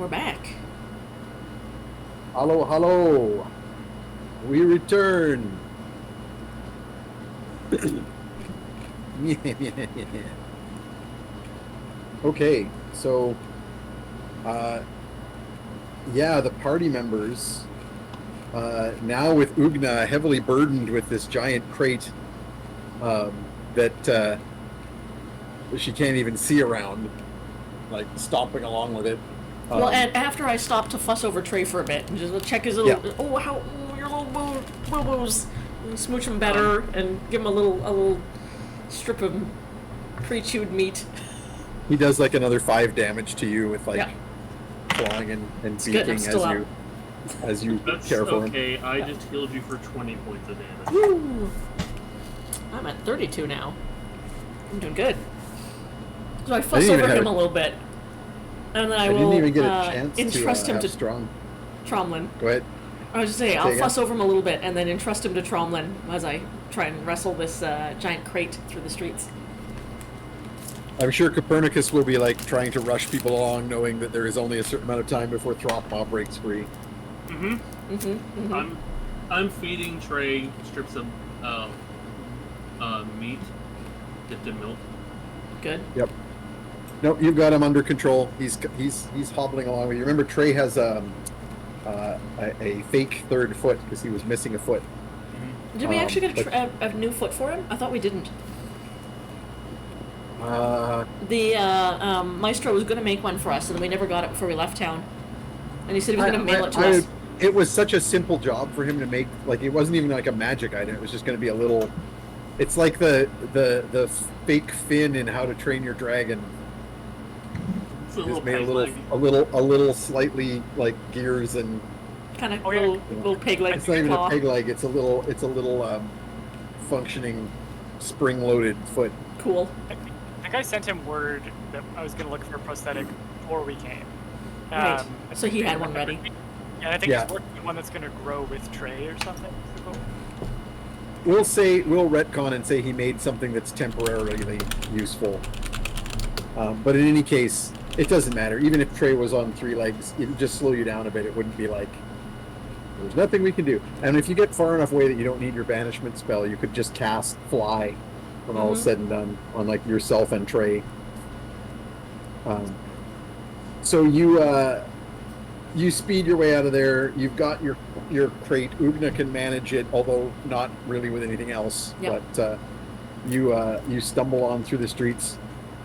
we're back. Hello, hello. We return. Okay, so, yeah, the party members, now with Ugna heavily burdened with this giant crate that she can't even see around, like stomping along with it. Well, and after I stopped to fuss over Trey for a bit and just check his little, your little boo-boos, and smooch him better, and give him a little strip of pre-chewed meat. He does like another 5 damage to you with like clawing and beaking as you care for him. Okay, I just healed you for 20 points of damage. Woo! I'm at 32 now. I'm doing good. So I fuss over him a little bit. And then I will didn't even get a chance entrust him to strong. Tromlin. Go ahead. I was just saying, I'll fuss over him a little bit and then entrust him to Tromlin as I try and wrestle this giant crate through the streets. I'm sure Copernicus will be like trying to rush people along, knowing that there is only a certain amount of time before Throckmore breaks free. I'm feeding Trey strips of meat dipped in milk. Good. Yep. No, you've got him under control. He's hobbling along with you. Remember, Trey has a fake third foot because he was missing a foot. Did we actually get a new foot for him? I thought we didn't. The Maestro was going to make one for us, and we never got it before we left town. And he said he was going to mail it to us. It was such a simple job for him to make. Like, it wasn't even like a magic item. It was just going to be a little. It's like the fake fin in How to Train Your Dragon. It's made a little slightly like gears and kind of little peg leg. It's not even a peg leg. It's a little functioning spring-loaded foot. Cool. I think I sent him word that I was going to look for a prosthetic before we came. Right. So he had one ready. Yeah, I think he's working on one that's going to grow with Trey or something. We'll retcon and say he made something that's temporarily useful. But in any case, it doesn't matter. Even if Trey was on 3 legs, it would just slow you down a bit. It wouldn't be like, there's nothing we can do. And if you get far enough away that you don't need your banishment spell, you could just cast Fly when all is said and done on like yourself and Trey. So you speed your way out of there. You've got your crate. Ugna can manage it, although not really with anything else. Yep. But you stumble on through the streets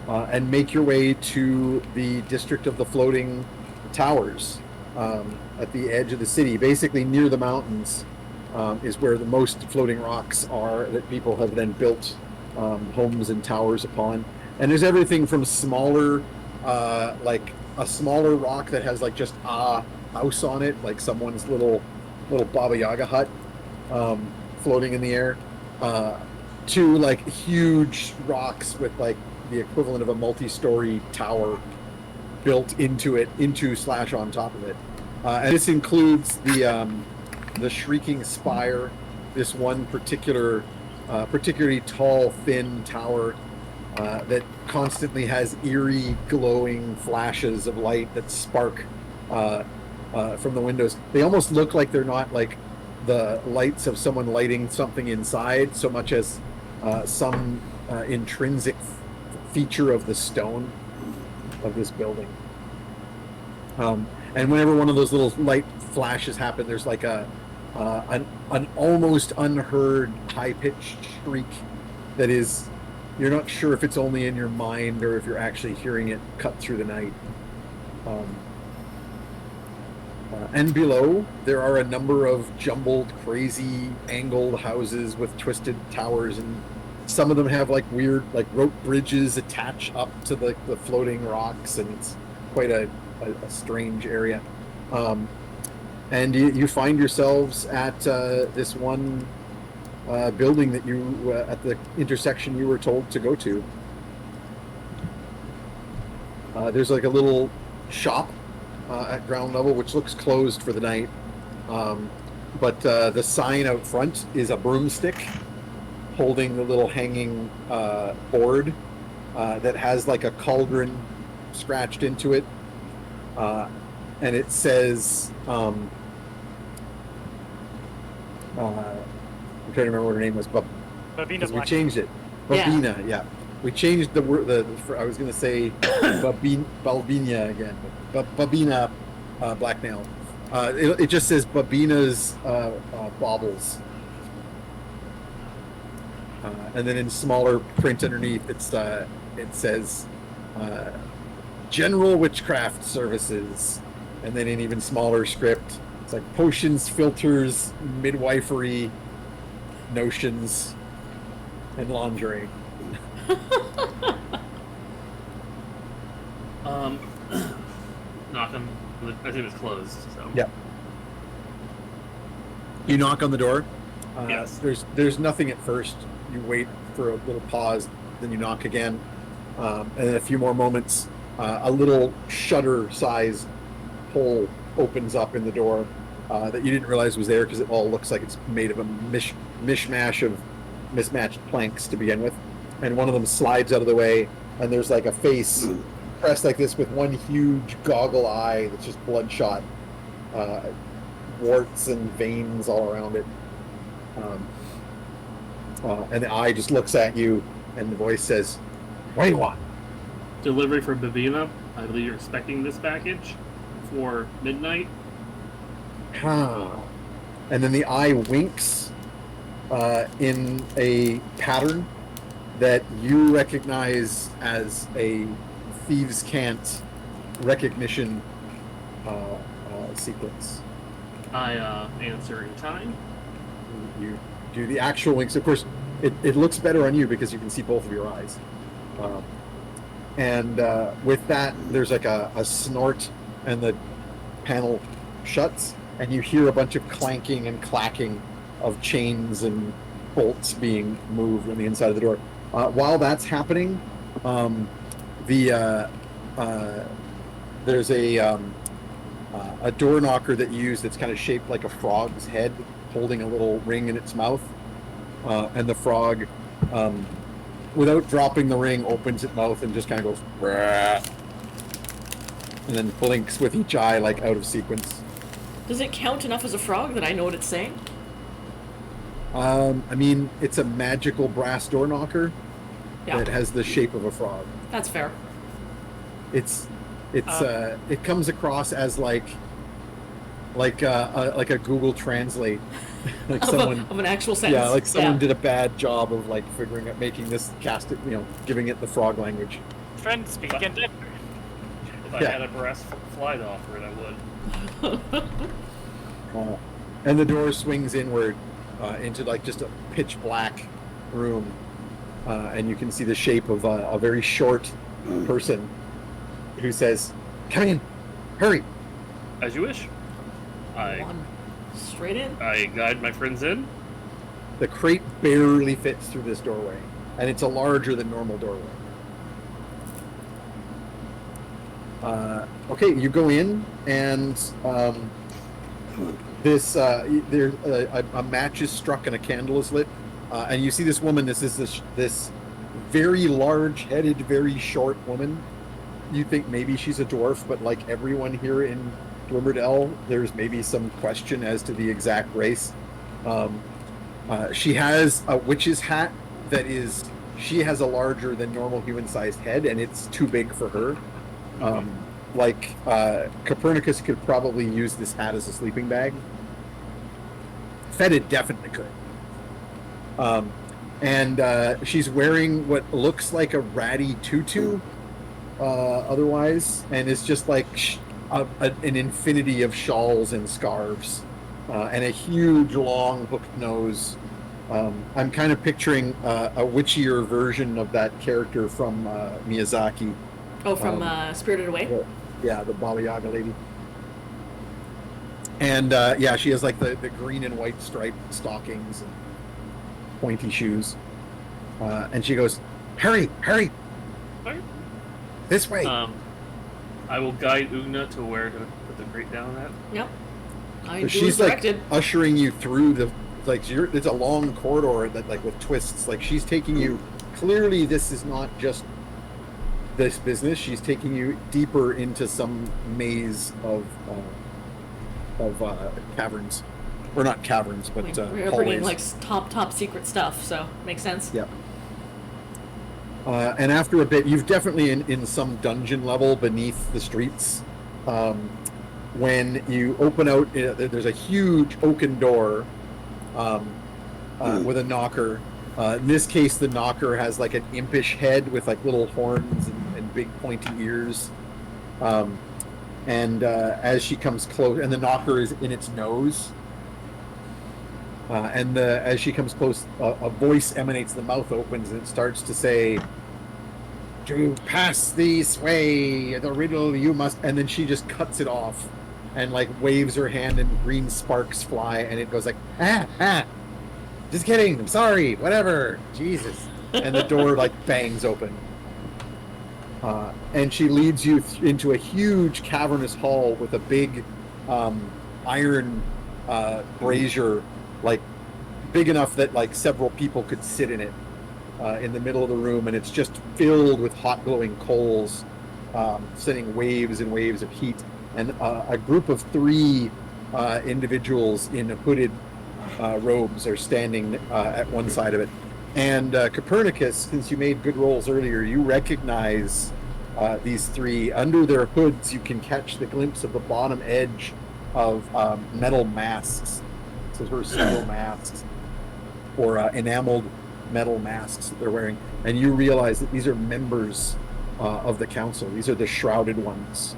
and make your way to the district of the floating towers at the edge of the city. Basically near the mountains is where the most floating rocks are that people have then built homes and towers upon. And there's everything from smaller, like a smaller rock that has like just a house on it, like someone's little Baba Yaga hut floating in the air, to like huge rocks with like the equivalent of a multi-story tower built into on top of it. And this includes the Shrieking Spire, this one particularly tall, thin tower that constantly has eerie, glowing flashes of light that spark from the windows. They almost look like they're not like the lights of someone lighting something inside, so much as some intrinsic feature of the stone of this building. And whenever one of those little light flashes happen, there's like an almost unheard high-pitched shriek that is, you're not sure if it's only in your mind or if you're actually hearing it cut through the night. And below, there are a number of jumbled, crazy, angled houses with twisted towers, and some of them have like weird, like rope bridges attached up to the floating rocks, and it's quite a strange area. And you find yourselves at this one building that you at the intersection you were told to go to. There's like a little shop at ground level which looks closed for the night, but the sign out front is a broomstick holding the little hanging board that has like a cauldron scratched into it, and it says, I'm trying to remember what her name was, but Babina we Black. changed it. Yeah. Babina, yeah. We changed the word. I was going to say Balbina again. Babina Blacknail. It just says Babina's baubles. And then in smaller print underneath, it says General Witchcraft Services. And then in even smaller script, it's like potions, filters, midwifery, notions, and lingerie. Knock on. I think it's closed. So. Yeah. You knock on the door. Yes. There's nothing at first. You wait for a little pause, then you knock again, and then a few more moments. A little shutter-sized hole opens up in the door that you didn't realize was there because it all looks like it's made of a mishmash of mismatched planks to begin with, and one of them slides out of the way, and there's like a face pressed like this with one huge goggle eye that's just bloodshot, warts and veins all around it. And the eye just looks at you, and the voice says, "What do you want?" Delivery for Bavina. I believe you're expecting this package for midnight. And then the eye winks in a pattern that you recognize as a thieves' cant recognition sequence. I answer in time. You do the actual winks. Of course, it looks better on you because you can see both of your eyes. And with that, there's like a snort, and the panel shuts, and you hear a bunch of clanking and clacking of chains and bolts being moved on the inside of the door. While that's happening, there's a door knocker that you use that's kind of shaped like a frog's head, holding a little ring in its mouth, and the frog, without dropping the ring, opens its mouth and just kind of goes, "Rah," and then blinks with each eye like out of sequence. Does it count enough as a frog that I know what it's saying? I mean, it's a magical brass door knocker Yeah, that has the shape of a frog. that's fair. It comes across as like a Google Translate, like Of an actual sentence. yeah, like someone did a bad job of like figuring out making this giving it the frog language. Friend speak in Denver. If I Yeah. had a brass fly to offer it, I would. And the door swings inward into like just a pitch black room, and you can see the shape of a very short person who says, "Come in, hurry." As you wish. One. Straight in. I guide my friends in. The crate barely fits through this doorway, and it's a larger than normal doorway. Okay, you go in, and there's a match is struck and a candle is lit, and you see this woman. This is this very large-headed, very short woman. You think maybe she's a dwarf, but like everyone here in Dwymerdell, there's maybe some question as to the exact race. She has a witch's hat she has a larger than normal human-sized head, and it's too big for her. Copernicus could probably use this hat as a sleeping bag. Fetid definitely could. And she's wearing what looks like a ratty tutu, otherwise, and it's just like an infinity of shawls and scarves, and a huge, long, hooked nose. I'm kind of picturing a witchier version of that character from Miyazaki. Oh, from Spirited Away? Yeah, the Baba Yaga lady. And she has like the green and white striped stockings and pointy shoes. And she goes, "Hurry, hurry! Sorry? This way!" I will guide Una to where to put the crate down at. Yep. I So do she's as directed. like ushering you through it's a long corridor that like with twists. Like she's taking you. Clearly, this is not just this business. She's taking you deeper into some maze of caverns, or not caverns, but We're bringing like top secret stuff, so makes sense. Yeah. And after a bit, you've definitely in some dungeon level beneath the streets. When you open out, there's a huge oaken door with a knocker. In this case, the knocker has like an impish head with like little horns and big pointy ears. As she comes close, and the knocker is in its nose. As she comes close, a voice emanates. The mouth opens and it starts to say, "To pass this way, the riddle you must." And then she just cuts it off, and like waves her hand, and green sparks fly, and it goes like, just kidding. I'm sorry. Whatever. Jesus. And the door like bangs open. And she leads you into a huge cavernous hall with a big iron brazier, like big enough that like several people could sit in it in the middle of the room. And it's just filled with hot glowing coals, sending waves and waves of heat. And a group of 3 individuals in hooded robes are standing at one side of it. And Copernicus, since you made good rolls earlier, you recognize these 3. Under their hoods, you can catch the glimpse of the bottom edge of metal masks. So her steel masks, or enameled metal masks that they're wearing. And you realize that these are members of the council. These are the shrouded ones,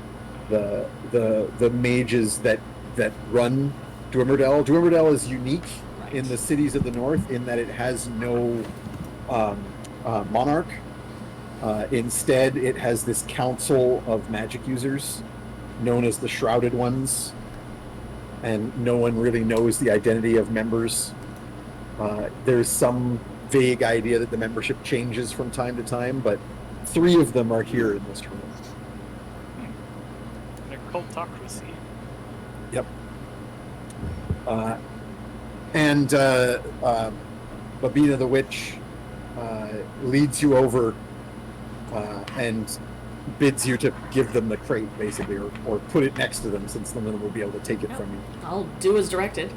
the mages that run Dwymerdell. Dwymerdell is unique in the cities of the north in that it has no monarch. Instead, it has this council of magic users known as the Shrouded Ones, and no one really knows the identity of members. There's some vague idea that the membership changes from time to time, but 3 of them are here in this room. An occultocracy. Yep. Babina the Witch leads you over and bids you to give them the crate, basically, or put it next to them, since none of them will be able to take it from you. I'll do as directed.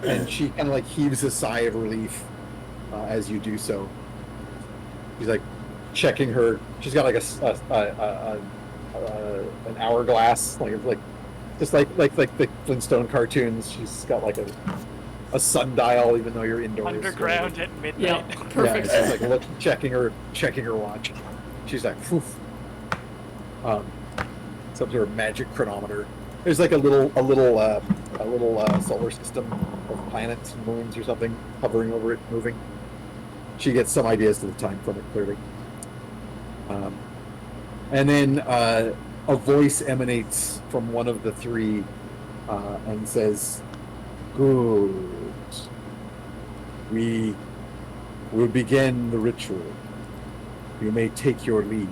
And she kind of like heaves a sigh of relief as you do so. She's like checking her. She's got like an hourglass, like just like the Flintstone cartoons. She's got like a sundial, even though you're indoors. Underground at midnight. Yeah, perfect. Yeah, she's like checking her watch. She's like, "Poof." It's up to her magic chronometer. There's like a little solar system of planets and moons or something hovering over it, moving. She gets some ideas to the time from it, clearly. And then a voice emanates from one of the 3 and says, "Good. We will begin the ritual. You may take your leave."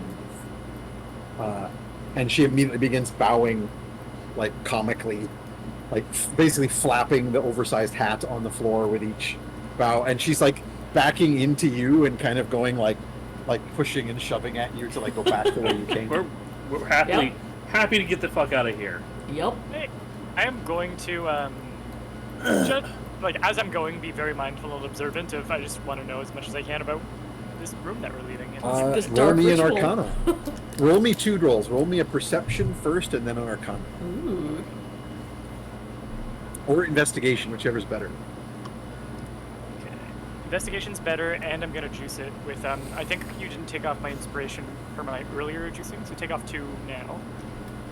And she immediately begins bowing, like comically, like basically flapping the oversized hat on the floor with each bow. And she's like backing into you and kind of going like pushing and shoving at you to like go back to where you came. We're happy to get the fuck out of here. Yep. Hey, I am going to just, like, as I'm going, be very mindful and observant of. I just want to know as much as I can about this room that we're leaving. This Roll dark me an ritual. Arcana. Roll me 2 rolls. Roll me a Perception first, and then an Arcana, Ooh. or Investigation, whichever's better. Okay. Investigation's better, and I'm gonna juice it with. I think you didn't take off my inspiration for my earlier juicing, so take off 2 now.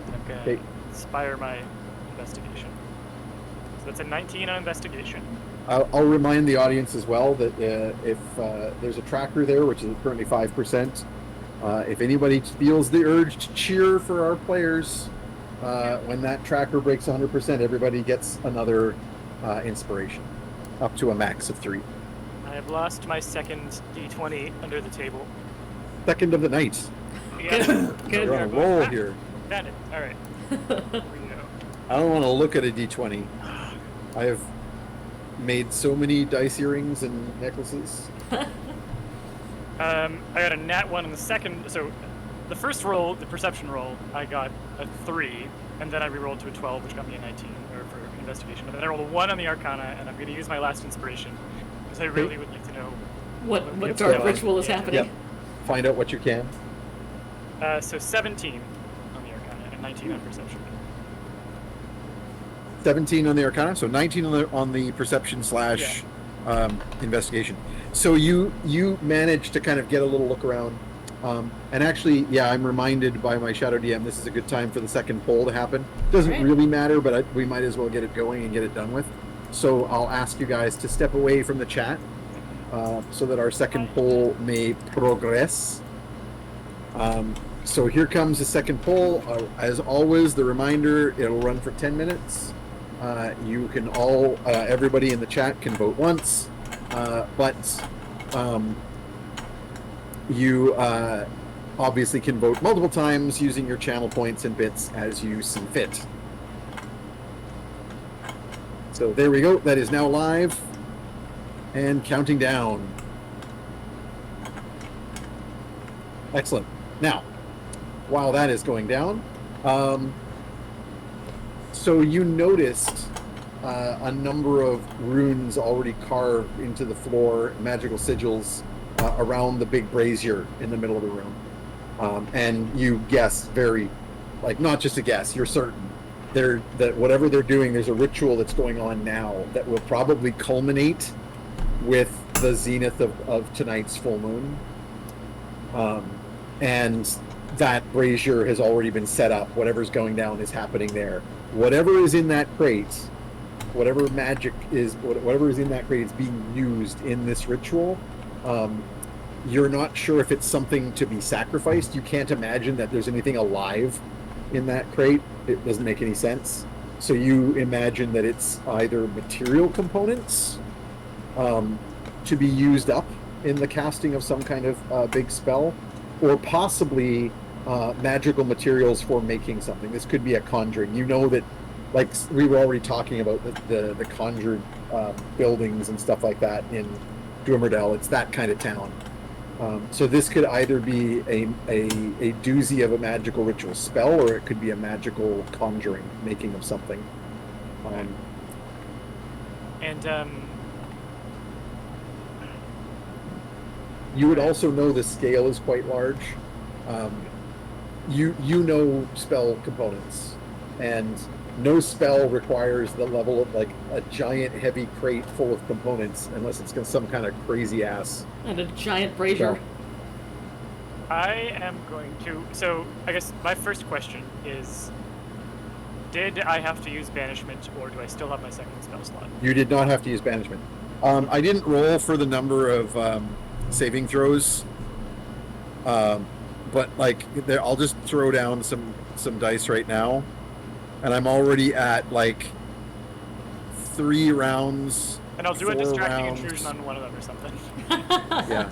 I'm gonna Okay. inspire my investigation. So that's a 19 on investigation. I'll remind the audience as well that if there's a tracker there, which is currently 5%, if anybody feels the urge to cheer for our players, when that tracker breaks 100%, everybody gets another inspiration, up to a max of 3. I have lost my second D20 under the table. Second of the night. Yeah. You're on a roll here. Got it. All right. Here we go. I don't want to look at a D20. I have made so many dice earrings and necklaces. I got a nat 1 in the second. So the first roll, the perception roll, I got a 3, and then I rerolled to a 12, which got me a 19 for investigation. And then I rolled a 1 on the Arcana, and I'm going to use my last inspiration because I really would like to know What What's dark going on? ritual is happening? Yep. Find out what you can. So 17 on the Arcana and 19 on perception. 17 on the Arcana, so 19 on the perception slash investigation. So you managed to kind of get a little look around. And actually, yeah, I'm reminded by my Shadow DM this is a good time for the second poll to happen. Doesn't Right. really matter, but we might as well get it going and get it done with. So I'll ask you guys to step away from the chat so that our second poll may progress. So here comes the second poll. As always, the reminder, it'll run for 10 minutes. You can all, everybody in the chat can vote once, but you obviously can vote multiple times using your channel points and bits as you see fit. So there we go. That is now live and counting down. Excellent. Now, while that is going down, so you noticed a number of runes already carved into the floor, magical sigils around the big brazier in the middle of the room. And you guess very, like, not just a guess, you're certain that whatever they're doing, there's a ritual that's going on now that will probably culminate with the zenith of tonight's full moon. And that brazier has already been set up. Whatever's going down is happening there. Whatever is in that crate, whatever magic is, whatever is in that crate is being used in this ritual. You're not sure if it's something to be sacrificed. You can't imagine that there's anything alive in that crate. It doesn't make any sense. So you imagine that it's either material components to be used up in the casting of some kind of big spell, or possibly magical materials for making something. This could be a conjuring. You know that, like we were already talking about the conjured buildings and stuff like that in Dwymerdell. It's that kind of town. So this could either be a doozy of a magical ritual spell, or it could be a magical conjuring, making of something. You would also know the scale is quite large. You know spell components, and no spell requires the level of, like, a giant heavy crate full of components unless it's some kind of crazy ass. And a giant brazier. spell. I am going to. So I guess my first question is: did I have to use banishment, or do I still have my second spell slot? You did not have to use banishment. I didn't roll for the number of saving throws, but like I'll just throw down some dice right now, and I'm already at like 3 rounds. And I'll do a 4 distracting rounds. intrusion on one of them or something. Yeah.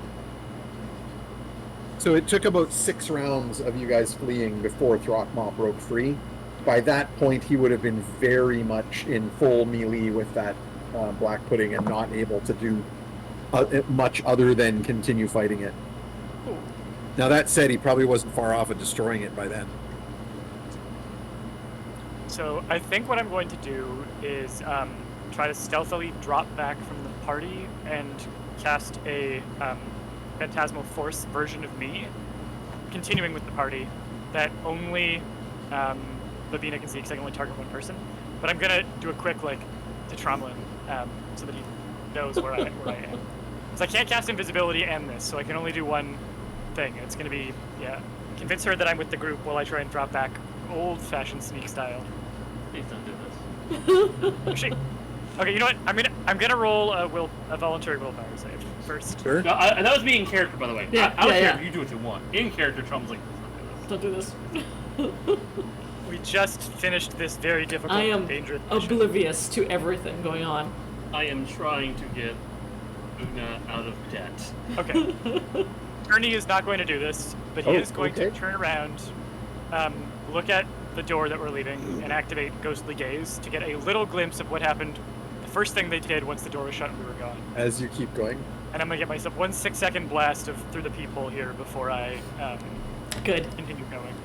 So it took about 6 rounds of you guys fleeing before Throckmah broke free. By that point, he would have been very much in full melee with that black pudding and not able to do much other than continue fighting it. Ooh. Now that said, he probably wasn't far off of destroying it by then. So I think what I'm going to do is try to stealthily drop back from the party and cast a phantasmal force version of me, continuing with the party, that only Babina can see, because I can only target one person. But I'm gonna do a quick, like, to Tromlin, so that he knows where I am. Because I can't cast invisibility and this, so I can only do one thing. It's gonna be, convince her that I'm with the group while I try and drop back, old-fashioned sneak style. Please don't do this. Oh, shit. Okay, you know what? I'm gonna roll a voluntary willpower save first. Sure. No, that was me in character, by the way. Yeah, I don't yeah, care yeah. if you do what you want. In character, Trump's like, Don't do this. We just finished this very difficult, I am dangerous mission. oblivious to everything going on. I am trying to get Una out of debt. Okay. Ernie is not going to do this, but he Oh, is going to okay. turn around, look at the door that we're leaving, and activate Ghostly Gaze to get a little glimpse of what happened the first thing they did once the door was shut and we were gone. As you keep going. and I'm gonna get myself 1 6-second blast through the peephole here before I Good. continue going.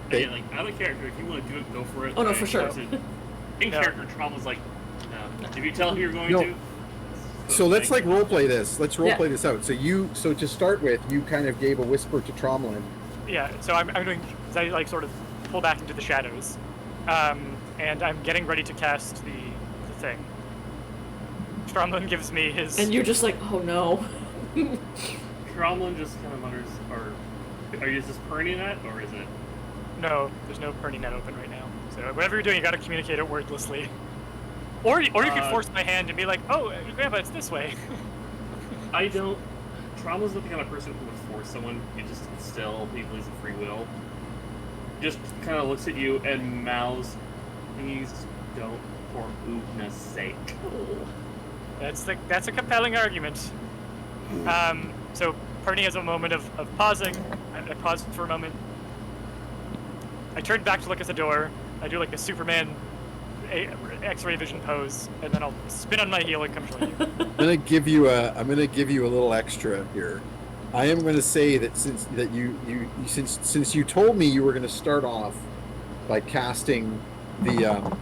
Hey, like, out of character, if you want to do it, go for it. Oh, no, Like, for sure. of course In No. character, Trauma's like, no. If you tell him you're going No. to... So let's like role play this. Let's role Yeah. play this out. So to start with, you kind of gave a whisper to Tromlin. Yeah, so I'm doing, I like sort of pull back into the shadows, and I'm getting ready to cast the thing. Stromlin gives me his. And you're just like, oh no. Tromlin just kind of mutters, or is this Perny net, or is it... No, there's no Perny net open right now. So whatever you're doing, you gotta communicate it wordlessly. Or you could force my hand and be like, oh, Grandpa, it's this way. I don't... Trauma's not the kind of person who would force someone. You just still, he believes in free will. Just kind of looks at you and mouths, please don't, for goodness sake. That's a compelling argument. So Perny has a moment of pausing. I pause for a moment. I turn back to look at the door. I do like a Superman X-ray vision pose, and then I'll spin on my heel and come join you. I'm gonna give you a little extra here. I am going to say that since you told me you were going to start off by casting the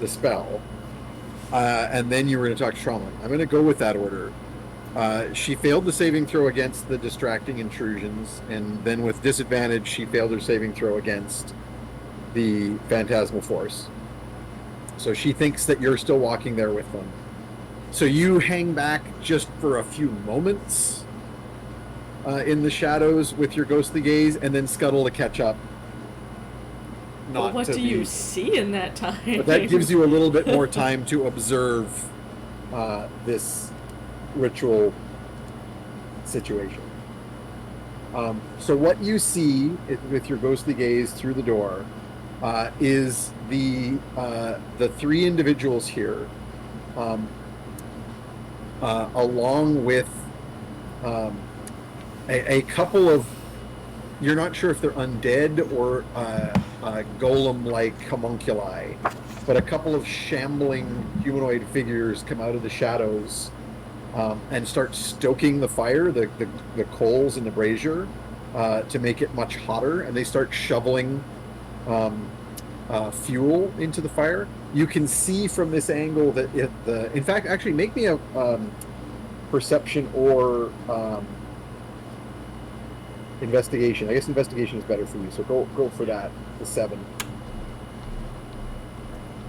spell, and then you were going to talk to Trauma, I'm going to go with that order. She failed the saving throw against the distracting intrusions, and then with disadvantage, she failed her saving throw against the phantasmal force. So she thinks that you're still walking there with them. So you hang back just for a few moments in the shadows with your ghostly gaze, and then scuttle to catch up. Well, what do you see in that time? But that gives you a little bit more time to observe this ritual situation. So what you see with your ghostly gaze through the door is the three individuals here, along with a couple of, you're not sure if they're undead or golem-like homunculi, but a couple of shambling humanoid figures come out of the shadows and start stoking the fire, the coals in the brazier, to make it much hotter, and they start shoveling fuel into the fire. You can see from this angle that in fact, actually, make me a perception or investigation. I guess investigation is better for you, so go for that. The 7.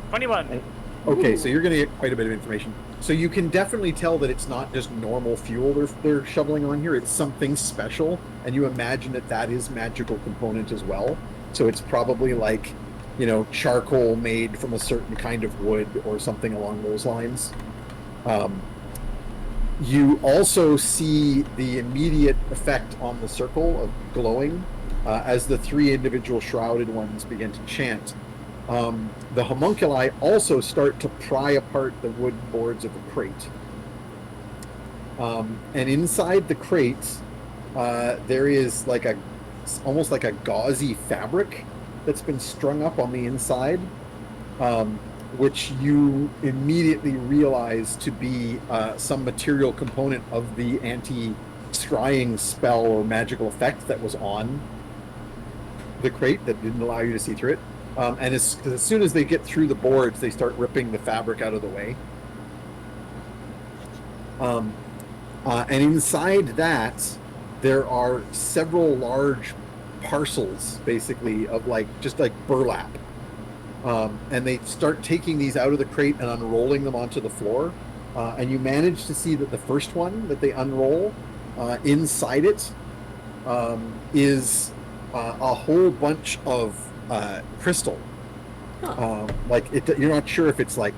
21. Okay, Ooh. so you're going to get quite a bit of information. So you can definitely tell that it's not just normal fuel they're shoveling on here. It's something special, and you imagine that is magical component as well. So it's probably like, charcoal made from a certain kind of wood or something along those lines. You also see the immediate effect on the circle of glowing as the 3 individual shrouded ones begin to chant. The homunculi also start to pry apart the wood boards of the crate. And inside the crate, there is almost like a gauzy fabric that's been strung up on the inside, which you immediately realize to be some material component of the anti-scrying spell or magical effect that was on the crate that didn't allow you to see through it. And as soon as they get through the boards, they start ripping the fabric out of the way. And inside that, there are several large parcels, basically, of just burlap. And they start taking these out of the crate and unrolling them onto the floor. And you manage to see that the first one that they unroll, inside it, is a whole bunch of crystal. Huh. You're not sure if it's like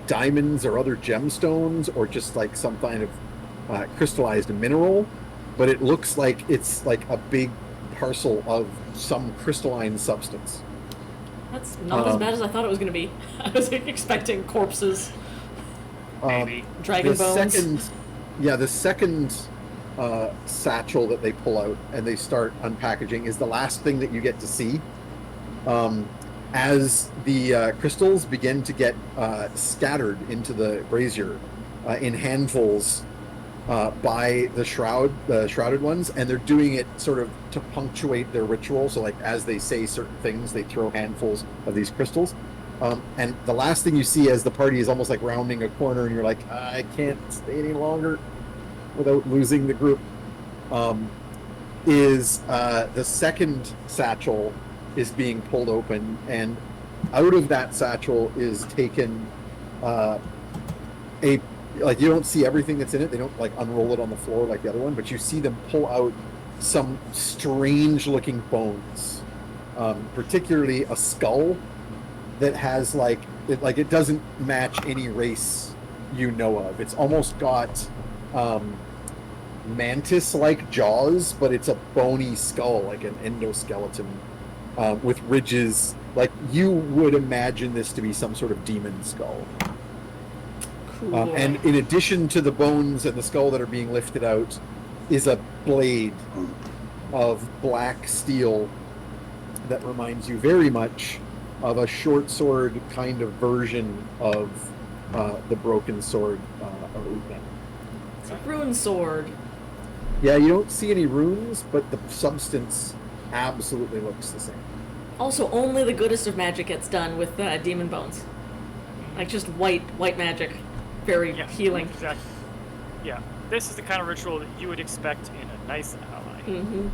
diamonds or other gemstones or just like some kind of crystallized mineral, but it looks like it's like a big parcel of some crystalline substance. That's not as bad as I thought it was going to be. I was expecting corpses, Maybe. dragon bones. The second satchel that they pull out and they start unpackaging is the last thing that you get to see. As the crystals begin to get scattered into the brazier, in handfuls by the shrouded ones, and they're doing it sort of to punctuate their ritual. So like as they say certain things, they throw handfuls of these crystals. And the last thing you see as the party is almost like rounding a corner, and you're like, I can't stay any longer without losing the group. Is the second satchel is being pulled open, and out of that satchel is taken you don't see everything that's in it. They don't like unroll it on the floor like the other one, but you see them pull out some strange looking bones, particularly a skull that has it doesn't match any race you know of. It's almost got mantis-like jaws, but it's a bony skull, like an endoskeleton with ridges. Like you would imagine this to be some sort of demon skull. Cool. And in addition to the bones and the skull that are being lifted out is a blade of black steel that reminds you very much of a short sword kind of version of the broken sword of Utna. It's a rune sword. Yeah, you don't see any runes, but the substance absolutely looks the same. Also, only the goodest of magic gets done with demon bones. Like just white magic. Very healing. Exactly. Yeah, this is the kind of ritual that you would expect in a nice ally. Mm-hmm.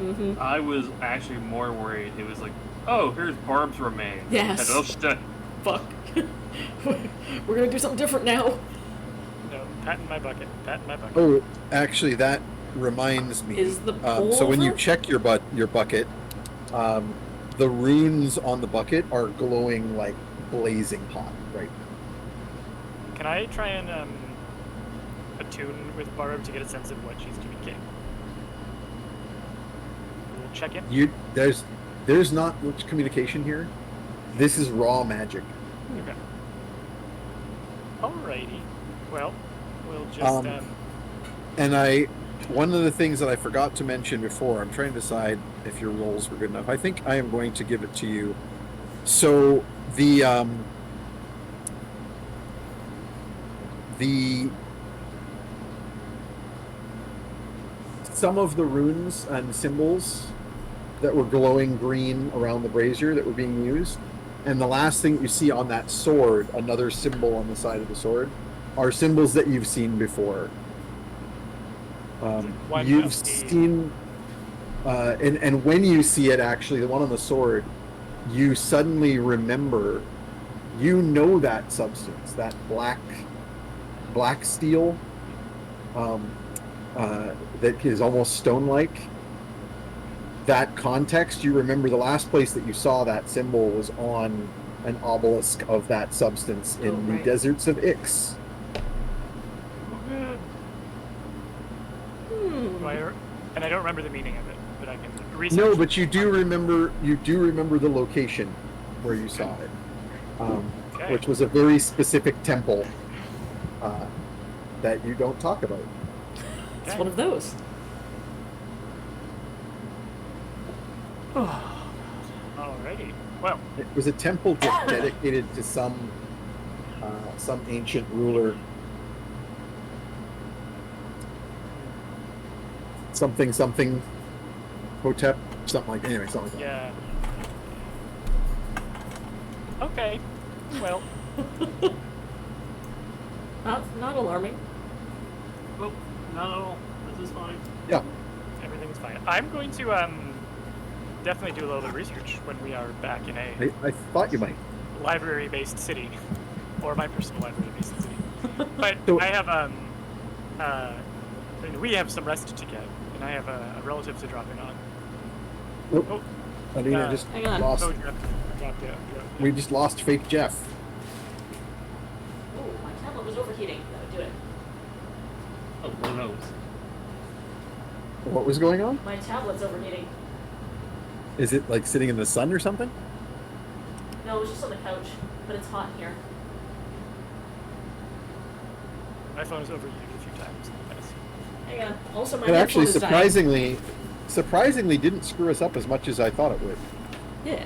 Mm-hmm. I was actually more worried. It was like, oh, here's Barb's remains. Yes. Fuck. We're gonna do something different now. No, pat in my bucket. Pat in my bucket. Oh, actually, that reminds me. Is the bowl so when you over? check your bucket, the runes on the bucket are glowing like blazing hot right now. Can I try and attune with Barb to get a sense of what she's communicating? We'll check in. There's not much communication here. This is raw magic. Okay. Alrighty. Well, we'll just And one of the things that I forgot to mention before, I'm trying to decide if your rolls were good enough. I think I am going to give it to you. So the some of the runes and symbols that were glowing green around the brazier that were being used, and the last thing you see on that sword, another symbol on the side of the sword, are symbols that you've seen before. You've seen, and when you see it, actually, the one on the sword, you suddenly remember, you know that substance, that black steel, that is almost stone-like. That context, you remember the last place that you saw that symbol was on an obelisk of that substance in the deserts of Ix. And I don't remember the meaning of it, but I can research. No, but you do remember the location where you saw it, which was a very specific temple that you don't talk about. It's one of those. Alrighty. Well, It was a temple dedicated to some ancient ruler. Something Hotep, something like that. yeah. Okay. Well, Not alarming. Oh, no, this is fine. Yeah. everything's fine. I'm going to definitely do a little bit of research when we are back in a I thought you might. library-based city, or my personal library-based city. But So- I have we have some rest to get, and I have a relative to drop in on. Nope. Oh, Alina just hang on. lost. dropped out. We just lost fake Jeff. Oh, my tablet was overheating. That would do it. Oh, who knows? What was going on? My tablet's overheating. Is it like sitting in the sun or something? No, it was just on the couch, but it's hot here. My phone is overheated a few times. Hang on. Also, my It actually headphone is dying. surprisingly didn't screw us up as much as I thought it would. Yeah.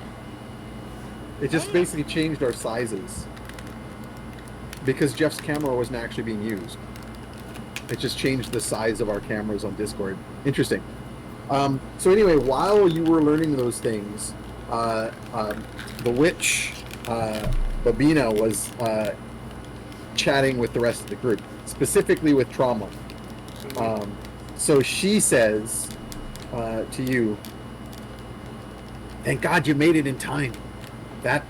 It just basically changed our sizes. because Jeff's camera wasn't actually being used. It just changed the size of our cameras on Discord. Interesting. So anyway, while you were learning those things, the witch, Babina, was chatting with the rest of the group, specifically with Trauma. So she says to you, "Thank God you made it in time. That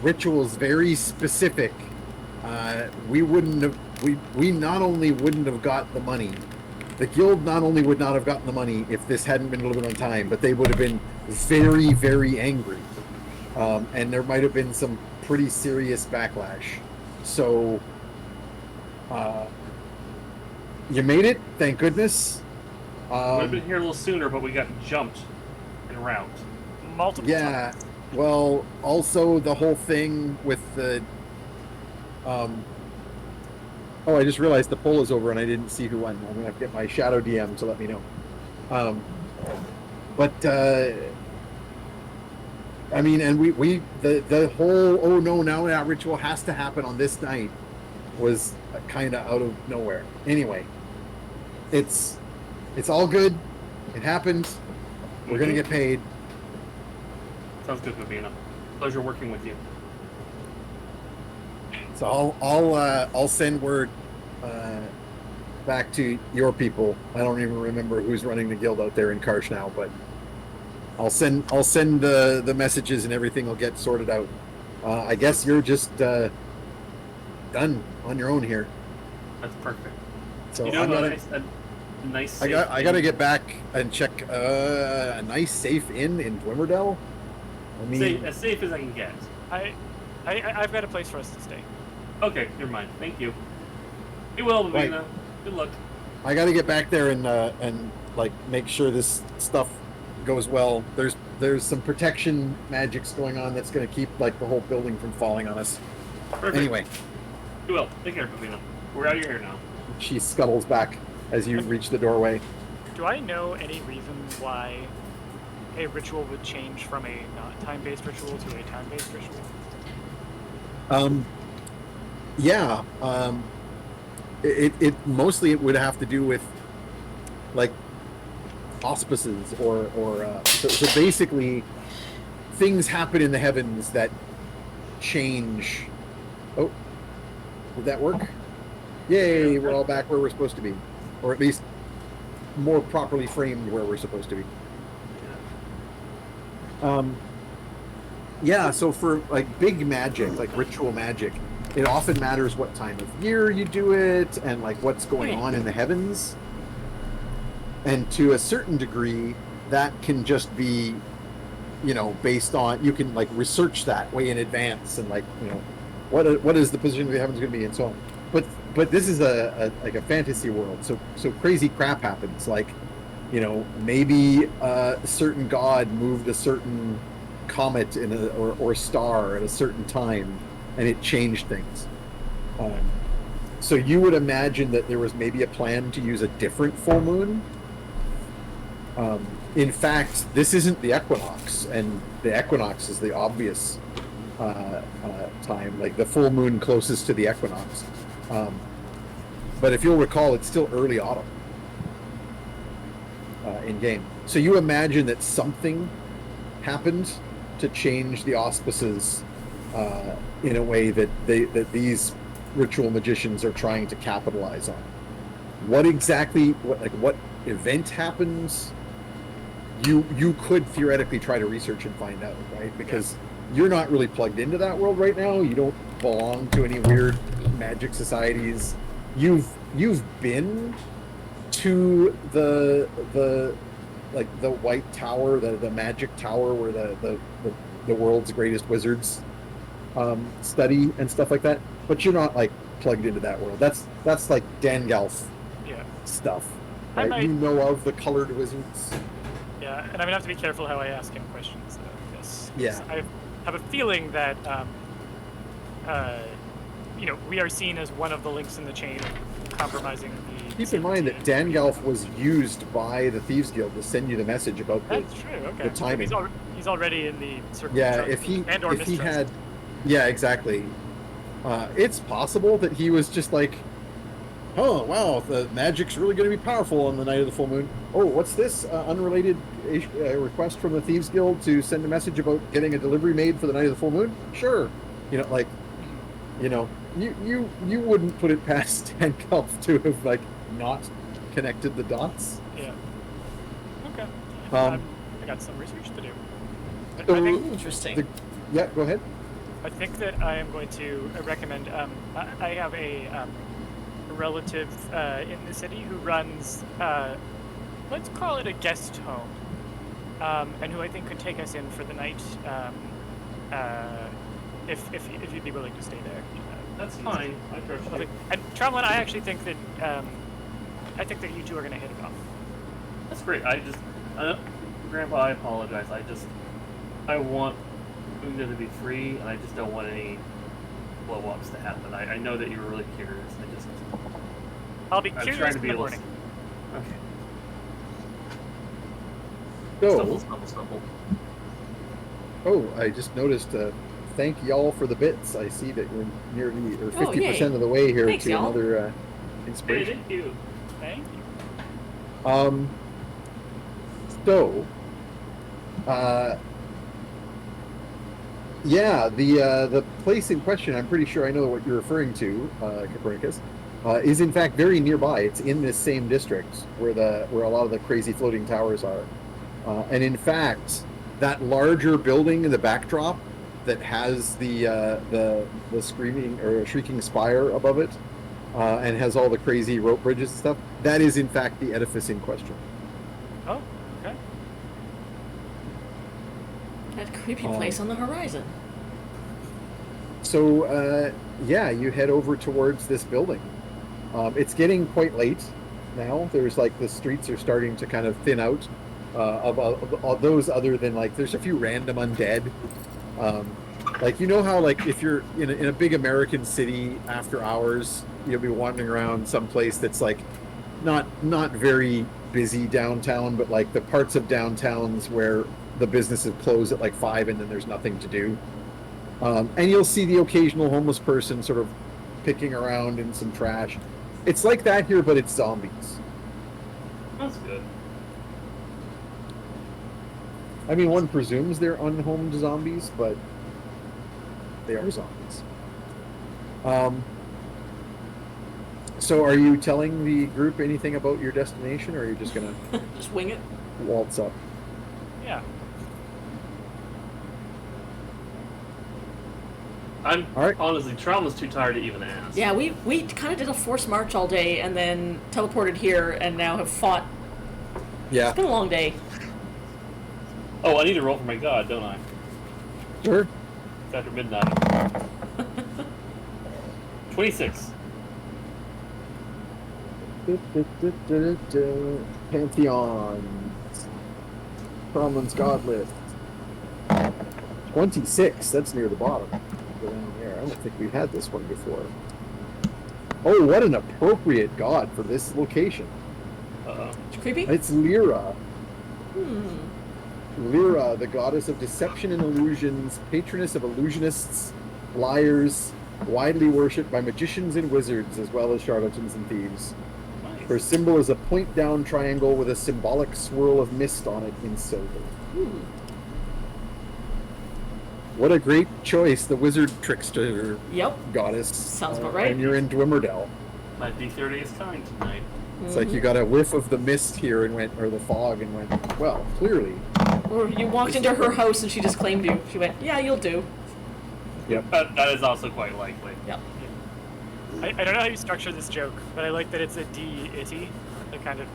ritual is very specific. We not only wouldn't have got the money, the guild not only would not have gotten the money if this hadn't been a little bit on time, but they would have been very, very angry. And there might have been some pretty serious backlash. So, you made it, thank goodness. Would have been here a little sooner, but we got jumped en route. Multiple times. Well, also the whole thing with the... Oh, I just realized the poll is over and I didn't see who won. I'm going to have to get my shadow DM to let me know. I mean, and the whole, oh no, now that ritual has to happen on this night was kind of out of nowhere. Anyway, it's all good. It happened. We're going to get paid. Sounds good, Babina. Pleasure working with you. So I'll send word back to your people. I don't even remember who's running the guild out there in Karsh now, but I'll send the messages and everything will get sorted out. I guess you're just done on your own here. That's perfect. So you know, a nice. I got to get back and check a nice safe inn in Dwymerdell. I mean, as safe as I can get. I've got a place for us to stay. Okay, never mind. Thank you. You will, Babina. Right. Good luck. I got to get back there and like make sure this stuff goes well. There's some protection magics going on that's going to keep like the whole building from falling on us. Perfect. Anyway, You will. Take care, Babina. We're out of your hair now. she scuttles back as you reach the doorway. Do I know any reason why a ritual would change from a not time-based ritual to a time-based ritual? Yeah. It mostly it would have to do with like auspices or so basically things happen in the heavens that change. Oh, did that work? Yay, we're all back where we're supposed to be, or at least more properly framed where we're supposed to be. Yeah, so for like big magic, like ritual magic, it often matters what time of year you do it and like what's going on in the heavens. And to a certain degree, that can just be, you know, based on, you can like research that way in advance and like, you know, what is the position of the heavens going to be and so on. But this is a fantasy world, so crazy crap happens. Like, you know, maybe a certain god moved a certain comet or star at a certain time, and it changed things. So you would imagine that there was maybe a plan to use a different full moon. In fact, this isn't the equinox, and the equinox is the obvious time, like the full moon closest to the equinox. But if you'll recall, it's still early autumn in game. So you imagine that something happened to change the auspices in a way that these ritual magicians are trying to capitalize on. What event happens? You could theoretically try to research and find out, right? Because you're not really plugged into that world right now. You don't belong to any weird magic societies. You've been to the White Tower, the magic tower where the world's greatest wizards study and stuff like that, but you're not like plugged into that world. That's like Dangalf stuff, right? You know of the colored wizards. Yeah, and I'm gonna have to be careful how I ask him questions about this. Yeah. I have a feeling that you know, we are seen as one of the links in the chain compromising the... Keep in mind that Dangalf was used by the Thieves Guild to send you the message about That's true, okay. the timing. He's already in the circle Yeah, of trust if he and or if he mistrust. had, yeah, exactly. It's possible that he was just like, oh, wow, the magic's really going to be powerful on the night of the full moon. Oh, what's this? Unrelated request from the Thieves Guild to send a message about getting a delivery made for the night of the full moon? Sure. Like, you wouldn't put it past Handcuff to have, like, not connected the dots. Yeah. Okay. Um, I got some research to do. I So- think Interesting. Yeah, go ahead. I think that I am going to recommend. I have a relative in the city who runs, let's call it a guest home, and who I think could take us in for the night, if you'd be willing to stay there. That's fine. I trust you. Okay. And Tromlin, I actually think that you two are going to hit it off. That's great. Grandpa, I apologize. I want Unga to be free, and I just don't want any blow-ups to happen. I know that you were really curious. I'll be I'm curious trying to in be the able to. morning. Okay. So, Stumble. oh, I just noticed, thank y'all for the bits. I see that we're nearly, or 50% yay. of the way here Thanks, to y'all. another Hey, inspiration. thank you. Thank you. So, yeah, the place in question, I'm pretty sure I know what you're referring to, Copernicus, is in fact very nearby. It's in this same district where a lot of the crazy floating towers are, and in fact, that larger building in the backdrop that has the screaming or shrieking spire above it, and has all the crazy rope bridges and stuff, that is in fact the edifice in question. Oh, okay. That creepy place on the horizon. So, yeah, you head over towards this building. It's getting quite late now. There's like the streets are starting to kind of thin out of those other than like there's a few random undead. Like, you know how like if you're in a big American city after hours, you'll be wandering around someplace that's like not very busy downtown, but like the parts of downtowns where the businesses close at like 5 and then there's nothing to do. And you'll see the occasional homeless person sort of picking around in some trash. It's like that here, but it's zombies. That's good. I mean, one presumes they're unhomed zombies, but they are zombies. So are you telling the group anything about your destination, or are you just going to Just wing it. waltz up? Yeah. I'm All right. honestly, Trauma's too tired to even ask. Yeah, we kind of did a forced march all day and then teleported here and now have fought. Yeah, It's been a long day. Oh, I need to roll for my god, don't I? sure. It's after midnight. 26. Pantheon. Cromlin's God list. 26. That's near the bottom. Go down there. I don't think we've had this one before. Oh, what an appropriate god for this location. It's creepy. It's Lyra. Lyra, the goddess of deception and illusions, patroness of illusionists, liars, widely worshipped by magicians and wizards, as well as charlatans and thieves. Nice. Her symbol is a point-down triangle with a symbolic swirl of mist on it in silver. What a great choice, the wizard trickster Yep. goddess. Sounds about right. And you're in Dwymerdell. My D30 is kind tonight. It's like you got a whiff of the mist here and went, or the fog, and went, well, clearly. Or you walked into her house and she just claimed you. She went, yeah, you'll do. Yep. That is also quite likely. Yep. I don't know how you structure this joke, but I like that it's a D-itty, the kind of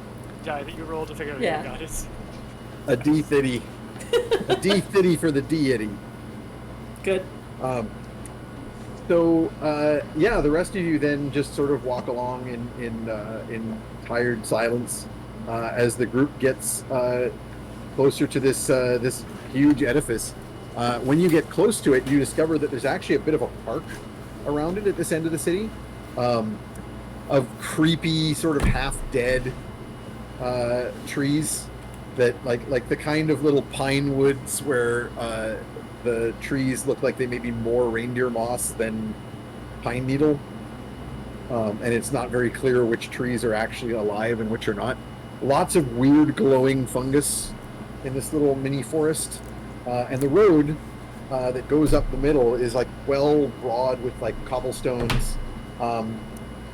die that you roll to figure out Yeah. who your god is. A D-thitty. A D-thitty for the D-itty. Good. So yeah, the rest of you then just sort of walk along in tired silence as the group gets closer to this huge edifice. When you get close to it, you discover that there's actually a bit of a park around it at this end of the city, of creepy, sort of half-dead trees that like the kind of little pine woods where the trees look like they may be more reindeer moss than pine needle, and it's not very clear which trees are actually alive and which are not. Lots of weird glowing fungus in this little mini forest, and the road that goes up the middle is like well broad with like cobblestones,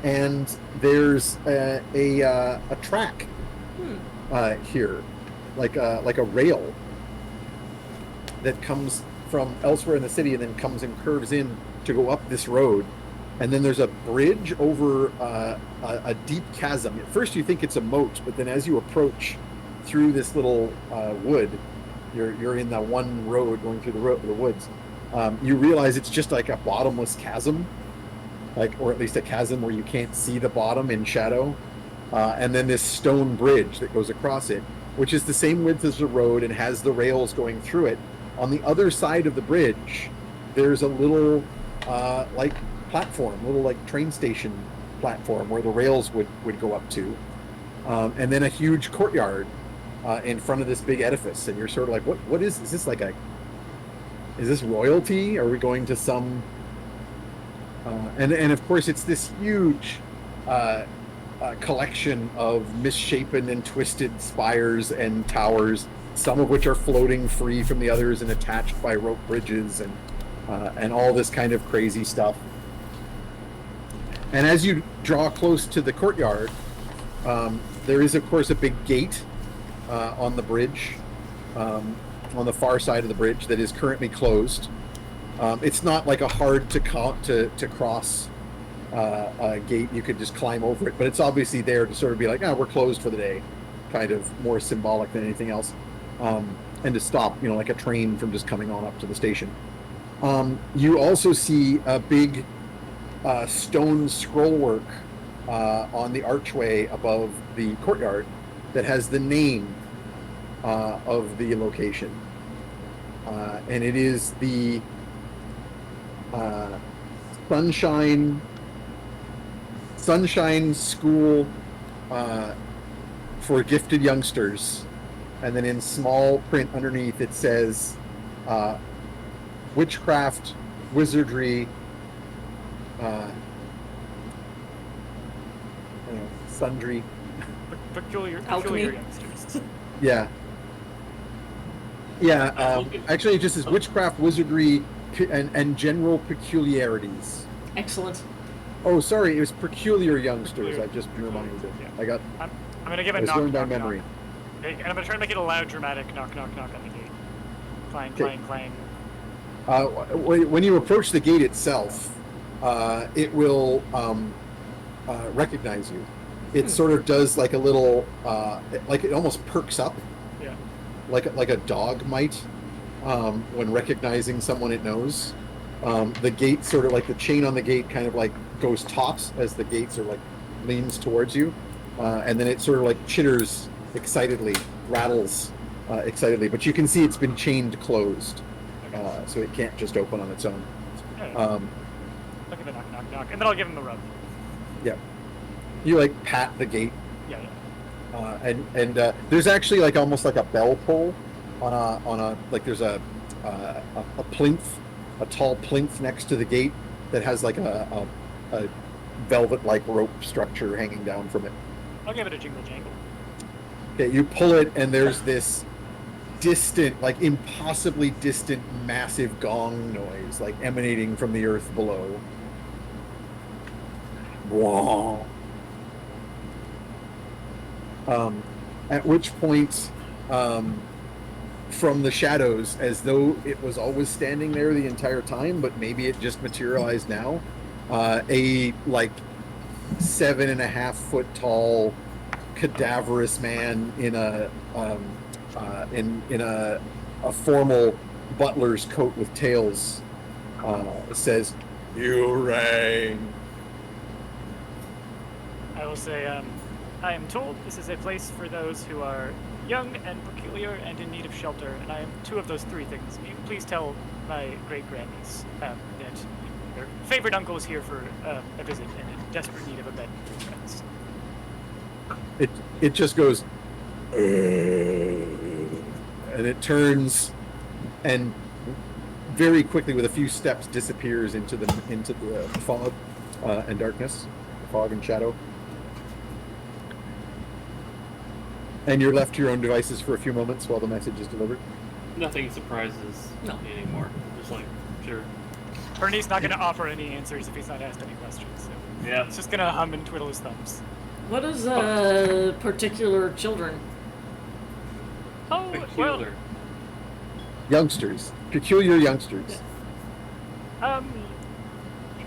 and there's a track here, like a rail that comes from elsewhere in the city and then comes and curves in to go up this road. And then there's a bridge over a deep chasm. At first you think it's a moat, but then as you approach through this little wood, you're in the one road going through the woods. You realize it's just like a bottomless chasm, or at least a chasm where you can't see the bottom in shadow. And then this stone bridge that goes across it, which is the same width as the road and has the rails going through it. On the other side of the bridge, there's a little platform, little train station platform where the rails would go up to, and then a huge courtyard in front of this big edifice. And you're sort of like, what is this? Is this royalty? Are we going to some? And of course, it's this huge collection of misshapen and twisted spires and towers, some of which are floating free from the others and attached by rope bridges and all this kind of crazy stuff. And as you draw close to the courtyard, there is, of course, a big gate on the bridge, on the far side of the bridge that is currently closed. It's not like a hard to cross gate. You could just climb over it, but it's obviously there to sort of be like, we're closed for the day, kind of more symbolic than anything else, and to stop, like a train from just coming on up to the station. You also see a big stone scrollwork on the archway above the courtyard that has the name of the location, and it is the Sunshine School for Gifted Youngsters. And then in small print underneath it says witchcraft, wizardry, sundry. Peculiar Alchemy. youngsters. Yeah. Actually, it just says witchcraft, wizardry, and general peculiarities. Excellent. Oh, sorry, it was peculiar youngsters. I just reminded it. Yeah. I'm gonna give a knock, learned by knock, memory. knock. And I'm gonna try to make it a loud, dramatic knock, knock, knock on the gate. Clang, clang, clang. When you approach the gate itself, it will recognize you. It sort of does like a little, like it almost perks up. Yeah. Like a dog might when recognizing someone it knows. The gate sort of like the chain on the gate kind of like goes taut as the gate sort of like leans towards you, and then it sort of like chitters excitedly, rattles excitedly, but you can see it's been chained closed, so it can't just open on its own. I'll give a knock, knock, knock, and then I'll give him the rub. Yeah, you like pat the gate. Yeah. And there's actually like almost like a bell pull on a like there's a plinth, a tall plinth next to the gate that has like a velvet-like rope structure hanging down from it. I'll give it a jingle jangle. Okay, you pull it, and there's this distant, like impossibly distant, massive gong noise, like emanating from the earth below. Wah. At which point, from the shadows, as though it was always standing there the entire time, but maybe it just materialized now, a like 7.5 foot tall cadaverous man in a formal butler's coat with tails says, "You rang." I will say, I am told this is a place for those who are young and peculiar and in need of shelter, and I am two of those three things. Will you please tell my great-grannies that their favorite uncle is here for a visit and in desperate need of a bed for his friends. It just goes, and it turns and very quickly, with a few steps, disappears into the fog and darkness, fog and shadow. And you're left to your own devices for a few moments while the message is delivered. Nothing surprises No. me anymore. Just like, sure. Bernie's not going to offer any answers if he's not asked any questions. So Yeah. he's just going to hum and twiddle his thumbs. What is particular children? Oh, well, Peculiar. Youngsters, peculiar youngsters.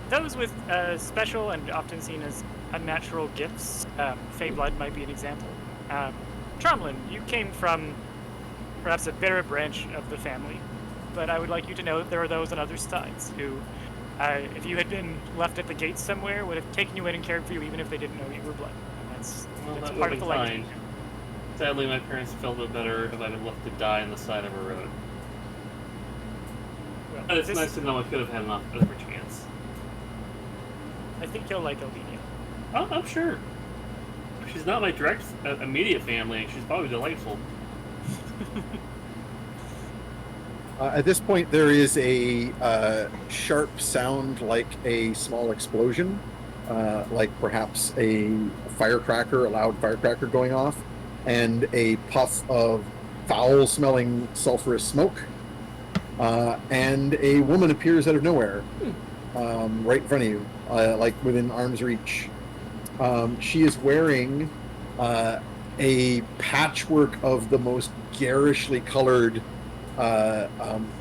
those with special and often seen as unnatural gifts, Fey blood might be an example. Tromlin, you came from perhaps a better branch of the family, but I would like you to know that there are those on other sides who, if you had been left at the gates somewhere, would have taken you in and cared for you even if they didn't know you were blood. And that's That part would of be the legacy. fine. Sadly, my parents felt a bit better if I'd been left to die on the side of a road. Well, But it's this- nice to know I could have had an other chance. I think you'll like Elvenia. Oh, I'm sure. She's not my direct, immediate family. She's probably delightful. At this point, there is a sharp sound like a small explosion, like perhaps a firecracker, a loud firecracker going off, and a puff of foul-smelling sulfurous smoke. And a woman appears out of nowhere, right in front of you, like within arm's reach. She is wearing a patchwork of the most garishly colored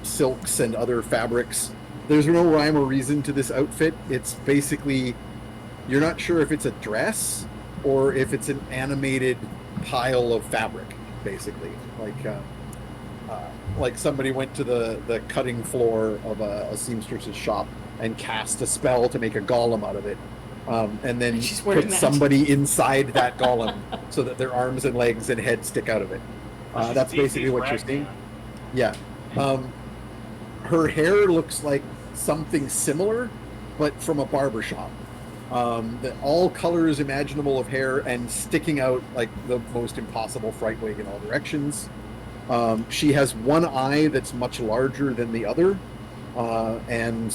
silks and other fabrics. There's no rhyme or reason to this outfit. It's basically, you're not sure if it's a dress or if it's an animated pile of fabric, basically. Like somebody went to the cutting floor of a seamstress's shop and cast a spell to make a golem out of it. And then She's wearing put that. somebody inside that golem so that their arms and legs and head stick out of it. That's basically what you're seeing. Yeah. Her hair looks like something similar, but from a barber shop. All colors imaginable of hair and sticking out like the most impossible fright wig in all directions. She has one eye that's much larger than the other, and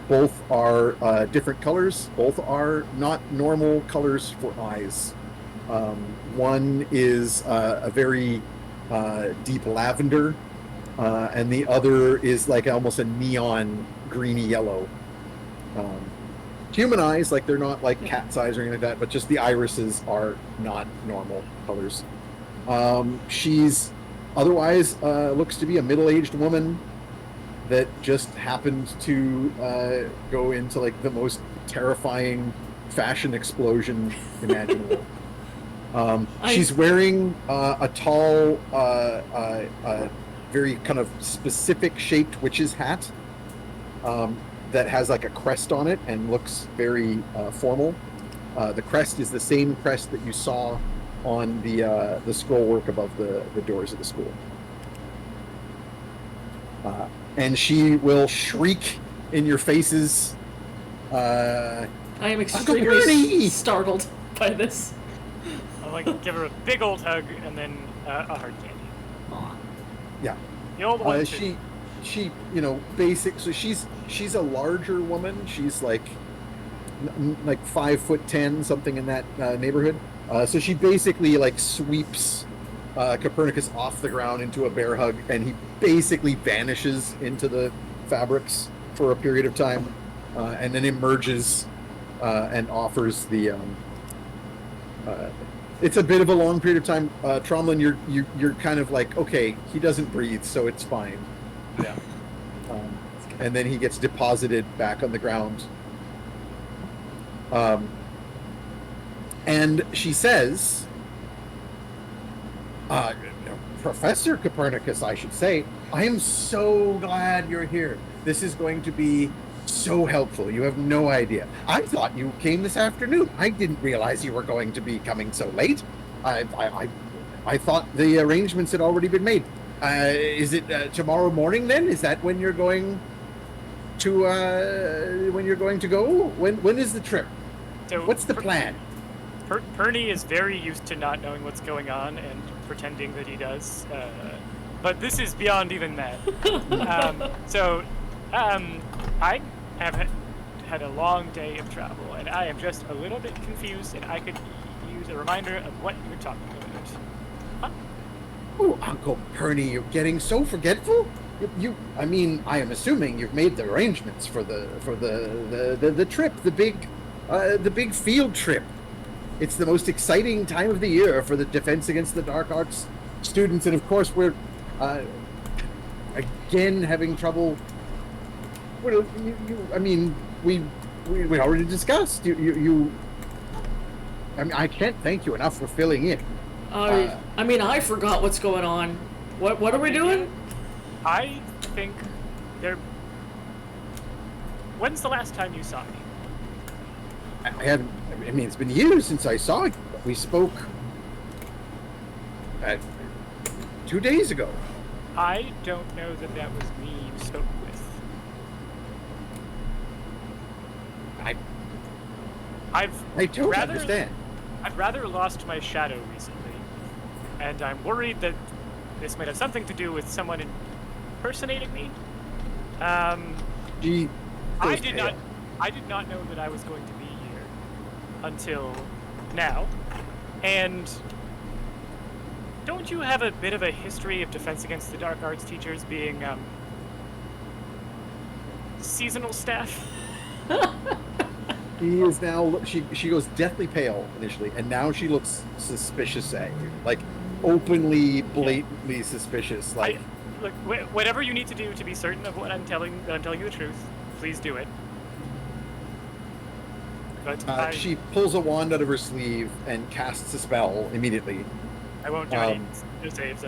both are different colors. Both are not normal colors for eyes. One is a very deep lavender, and the other is like almost a neon greeny yellow. Human eyes, like they're not like cat's eyes or anything like that, but just the irises are not normal colors. She's otherwise looks to be a middle-aged woman that just happened to go into like the most terrifying fashion explosion imaginable. She's wearing a tall, very kind of specific shaped witch's hat that has like a crest on it and looks very formal. The crest is the same crest that you saw on the scroll work above the doors of the school. And she will shriek in your faces. I am Bernie! extremely startled by this. I'll like give her a big old hug and then a hard candy. Aw. Yeah. The old one. She, you know, so she's a larger woman. She's like 5'10", something in that neighborhood. So she basically like sweeps Copernicus off the ground into a bear hug, and he basically vanishes into the fabrics for a period of time, and then emerges and offers the. It's a bit of a long period of time. Tromlin, you're kind of like, okay, he doesn't breathe, so it's fine. Yeah. And then he gets deposited back on the ground. And she says, Professor Copernicus, I should say, I am so glad you're here. This is going to be so helpful. You have no idea. I thought you came this afternoon. I didn't realize you were going to be coming so late. I thought the arrangements had already been made. Is it tomorrow morning then? Is that when you're going to go? When is the trip? So What's the plan? Perny is very used to not knowing what's going on and pretending that he does, but this is beyond even that. So I have had a long day of travel, and I am just a little bit confused, and I could use a reminder of what you're talking about. Oh, Uncle Perny, you're getting so forgetful. I mean, I am assuming you've made the arrangements for the trip, the big field trip. It's the most exciting time of the year for the Defense Against the Dark Arts students, and of course we're again having trouble. Well, I mean, we already discussed. I mean, I can't thank you enough for filling in. I mean, I forgot what's going on. What are we doing? I think there. When's the last time you saw me? I haven't. I mean, it's been years since I saw you. We spoke 2 days ago. I don't know that that was me you spoke with. I don't understand. I've rather lost my shadow recently, and I'm worried that this might have something to do with someone impersonating me. I did not know that I was going to be here until now. And don't you have a bit of a history of Defense Against the Dark Arts teachers being seasonal staff? She is now. She goes deathly pale initially, and now she looks suspicious at you, like openly, blatantly suspicious. Like, look, whatever you need to do to be certain of what I'm telling you the truth, please do it. But she pulls a wand out of her sleeve and casts a spell immediately. I won't do any saves.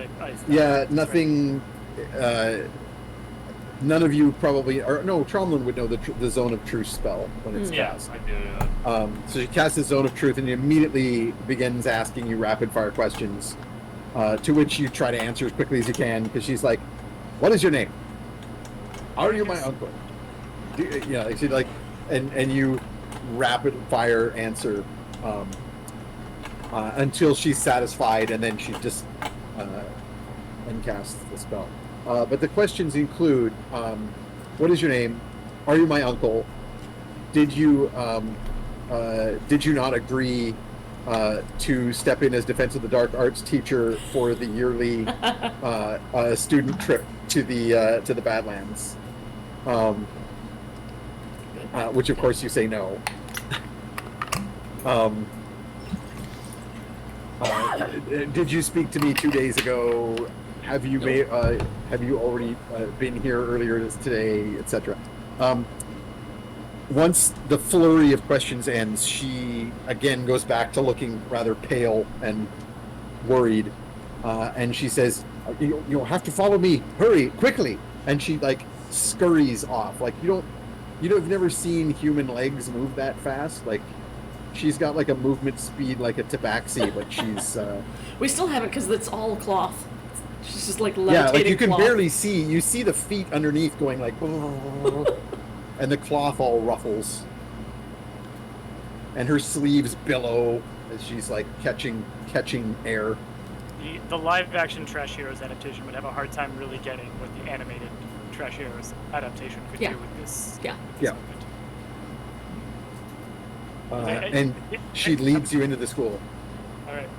Yeah, nothing. None of you probably, or no, Tromlin would know the Zone of Truth spell when it's cast. I do. So she casts the Zone of Truth and immediately begins asking you rapid fire questions, to which you try to answer as quickly as you can, because she's like, "What is your name? Are you my uncle?" She's like, and you rapid fire answer until she's satisfied, and then she just casts the spell. But the questions include, what is your name? Are you my uncle? Did you not agree to step in as Defense of the Dark Arts teacher for the yearly student trip to the Badlands? Which of course you say no. Did you speak to me 2 days ago? Have you already been here earlier today, etc.? Once the flurry of questions ends, she again goes back to looking rather pale and worried, and she says, "You'll have to follow me. Hurry, quickly!" And she like scurries off. Like you've never seen human legs move that fast. Like she's got like a movement speed like a tabaxi, but she's. We still haven't because it's all cloth. She's just like levitating. Yeah, like you can cloth. barely see. You see the feet underneath going like, and the cloth all ruffles, and her sleeves billow as she's like catching air. The live-action Trash Heroes adaptation would have a hard time really getting what the animated Trash Heroes adaptation could do with this. Yeah. And she leads you into the school. All right.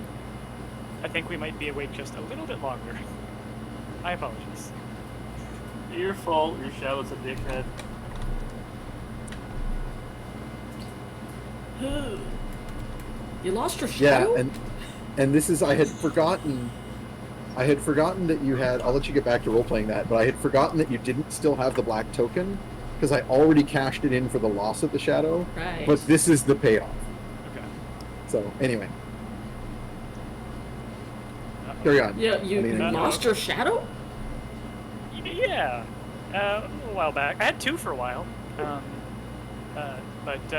I think we might be awake just a little bit longer. My apologies. Your fault. Your shadow's a dickhead. You lost your shadow? Yeah, and this is I had forgotten that you had. I'll let you get back to role playing that, but I had forgotten that you didn't still have the black token because I already cashed it in for the loss of the shadow. Right. But this is the payoff. Okay. So anyway. Carry on. Yeah, you lost your shadow? Yeah, a while back. I had two for a while, but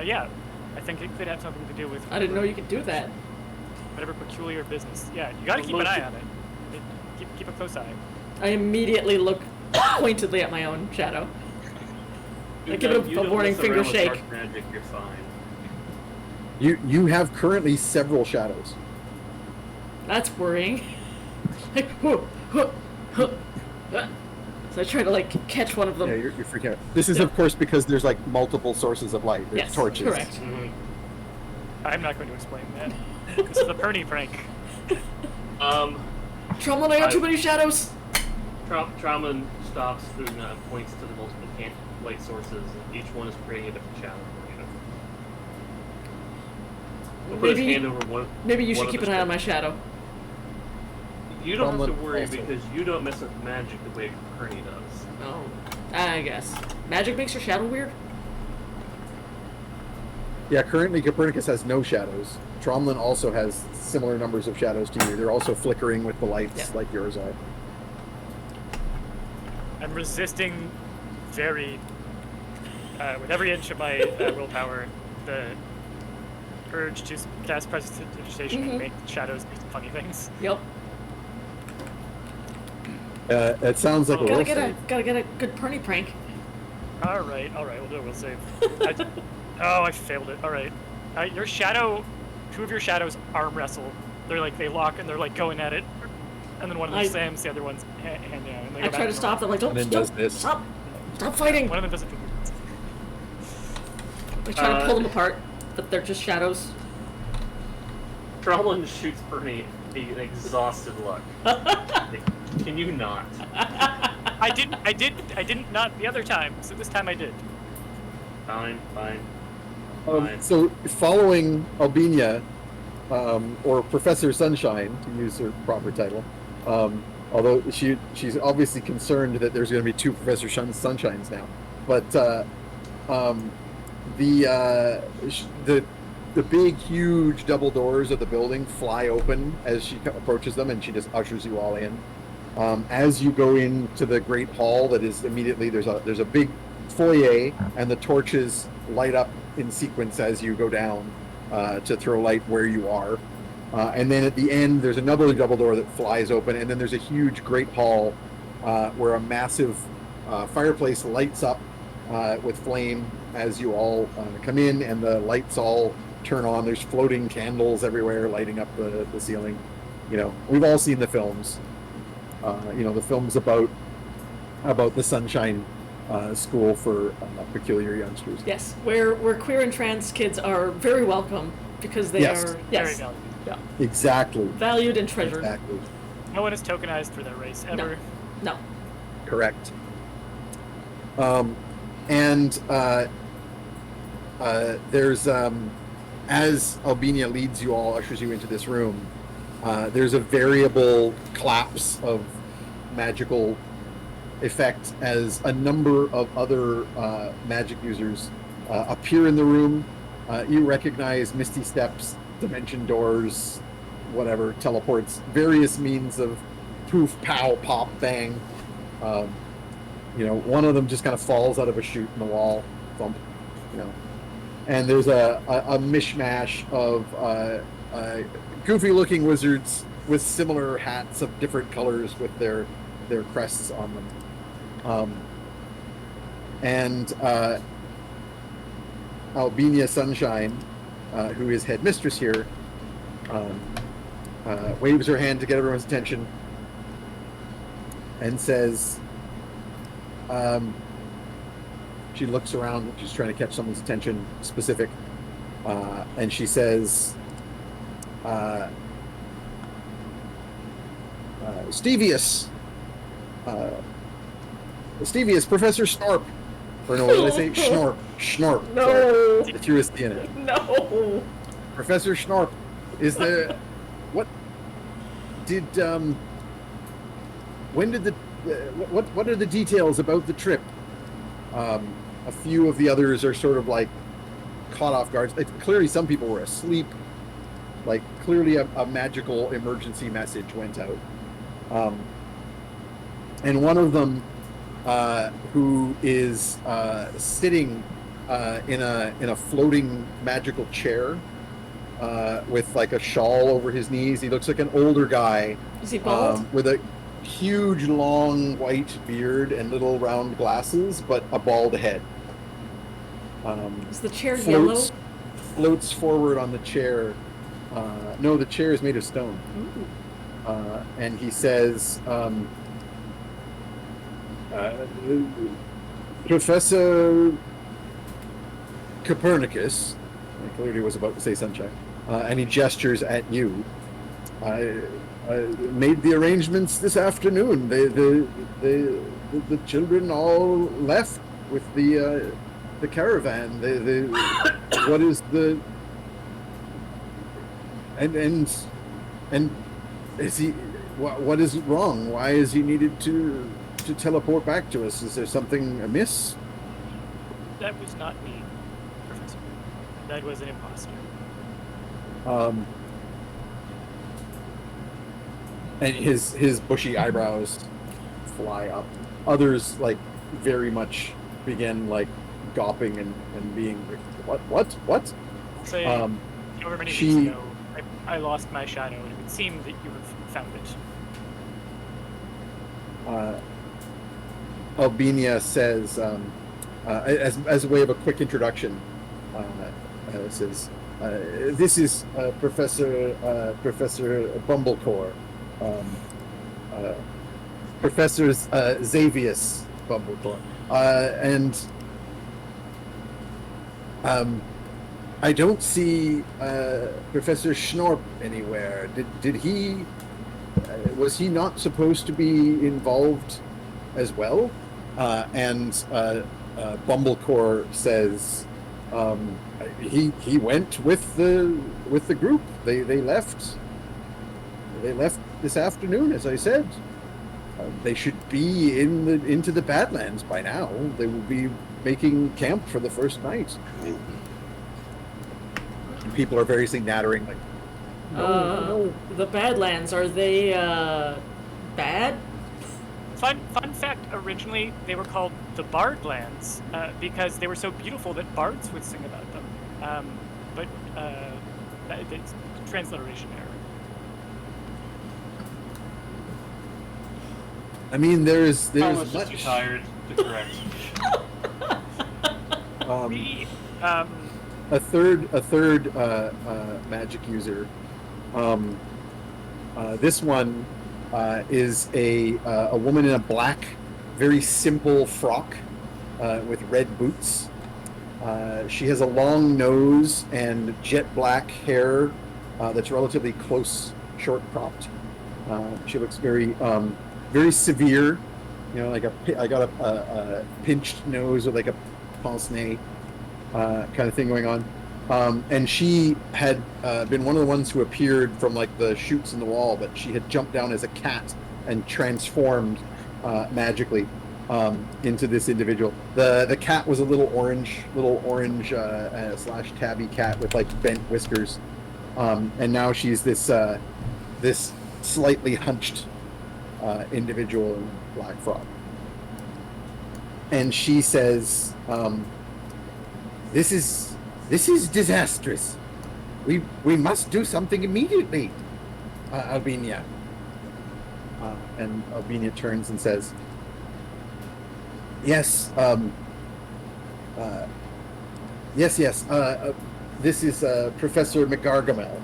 yeah, I think it could have something to do with. I didn't know you could do that. Whatever peculiar business. Yeah, you gotta keep an eye on it. Keep a close eye. I immediately look pointedly at my own shadow. I give it a warning finger shake. Dark magic, you're fine. You have currently several shadows. That's worrying. Like, So I try to like catch one of them. Yeah, you're freaking out. This is, of course, because there's like multiple sources of light. There's Yes, torches. correct. Mhm. I'm not going to explain that. This is the Perny prank. Trumlin, I got too many shadows. Trauma stops and points to the multiple light sources, and each one is creating a different shadow for you. He'll put his hand over one. Maybe you should one keep of an the eye on my shadow. You don't have to Trumlin worry also. because you don't mess with magic the way Kearney does. Oh, I guess. Magic makes your shadow weird? Yeah, currently Copernicus has no shadows. Tromlin also has similar numbers of shadows to you. They're also flickering with the lights like yours are. I'm resisting very, with every inch of my willpower, the urge to cast prestidigitation and make shadows do funny things. Yep. It sounds like a Gotta will get a save. gotta get a good perny prank. All right, we'll do a will save. I failed it. All right, your shadow, two of your shadows arm wrestle. They're like they lock and they're like going at it, and then one of them slams the other one's hand down. And they I go try back to stop them, like And then does don't this. stop fighting. One of them doesn't. I try to pull them apart, but they're just shadows. Tromlin shoots Kearney an exhausted look. Can you not? I didn't not the other time. So this time I did. Fine. So following Albina, or Professor Sunshine, to use her proper title, although she's obviously concerned that there's going to be two Professor Sunshines now, but the big, huge double doors of the building fly open as she approaches them, and she just ushers you all in. As you go into the great hall, that is immediately there's a big foyer, and the torches light up in sequence as you go down to throw light where you are. And then at the end, there's another double door that flies open, and then there's a huge great hall where a massive fireplace lights up with flame as you all come in, and the lights all turn on. There's floating candles everywhere lighting up the ceiling. You know, we've all seen the films. The films about the Sunshine School for peculiar youngsters. Yes, where queer and trans kids are very welcome because they Yes. are Very valued. yeah, Exactly. valued and treasured. Exactly. No one is tokenized for their race ever. No. Correct. There's as Albina leads you all, ushers you into this room, there's a variable collapse of magical effect as a number of other magic users appear in the room. You recognize Misty Steps, Dimension Doors, whatever, teleports, various means of poof, pow, pop, bang. One of them just kind of falls out of a chute in the wall, thump, And there's a mishmash of goofy-looking wizards with similar hats of different colors with their crests on them. Albina Sunshine, who is headmistress here, waves her hand to get everyone's attention and says, she looks around, she's trying to catch someone's attention specific, and she says, Stevius, Professor Snorp. Or no, what did I say? Schnorp. No. Sorry. I threw his in it. No. Professor Schnorp, is the what did when did the what are the details about the trip? A few of the others are sort of like caught off guard. Clearly, some people were asleep. Like clearly, a magical emergency message went out, and one of them, who is sitting in a floating magical chair with like a shawl over his knees. He looks like an older guy. Is he bald? With a huge, long white beard and little round glasses, but a bald head. Is the chair yellow? Floats forward on the chair. No, the chair is made of stone. Ooh. And he says, Professor Copernicus, I clearly was about to say sunshine, and he gestures at you. I made the arrangements this afternoon. The children all left with the caravan. What is the and is he? What is wrong? Why is he needed to teleport back to us? Is there something amiss? That was not me, Professor. That was an imposter. And his bushy eyebrows fly up. Others like very much begin like gawping and being what? Say, however many she- weeks ago, I lost my shadow, and it would seem that you have found it. Albania says, as a way of a quick introduction, says, "This is Professor Bumblecore, Professor Xavius Bumblecore, and I don't see Professor Schnorp anywhere. Did he? Was he not supposed to be involved as well?" And Bumblecore says, "He went with the group. They left. They left this afternoon, as I said. They should be into the Badlands by now. They will be making camp for the first night." And people are variously nattering, like, no. The Badlands, are they bad? Fun fact, originally they were called the Bardlands because they were so beautiful that bards would sing about them. But it's transliteration error. I mean, there's Thomas much. just too tired to correct. A third magic user. This one is a woman in a black, very simple frock with red boots. She has a long nose and jet black hair that's relatively close, short cropped. She looks very severe. You know, like I got a pinched nose with like a pince-nez kind of thing going on. And she had been one of the ones who appeared from like the chutes in the wall, but she had jumped down as a cat and transformed magically into this individual. The cat was a little orange slash tabby cat with like bent whiskers, and now she's this slightly hunched individual in black frock. And she says, This is disastrous. We must do something immediately, Albania." And Albania turns and says, "Yes, yes. This is Professor McGargamel.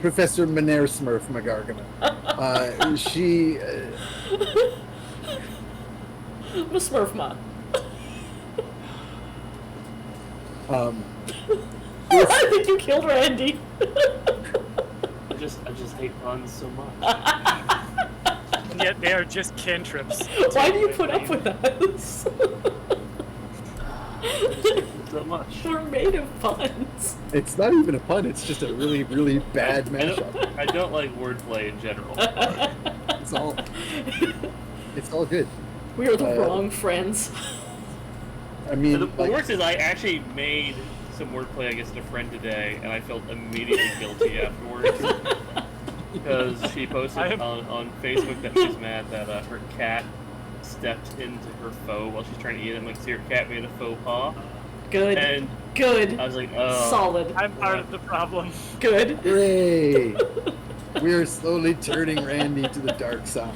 Professor Minersmurf McGargamel. She." Miss Smurfma. I think you killed Randy. I just hate puns so much. And yet they are just cantrips. Why do you put up with us? So much. They're made of puns. It's not even a pun. It's just a really, really bad mashup. I don't like wordplay in general. It's all good. We are the wrong friends. I mean, The worst is I actually made some wordplay against a friend today, and I felt immediately guilty afterwards. Because she posted on Facebook that she's mad that her cat stepped into her foe while she's trying to eat it. I'm like, so your cat made a faux pas? Good. And Good. I was like, oh. Solid. I'm part of the problem. Good. hooray! We're slowly turning Randy to the dark side.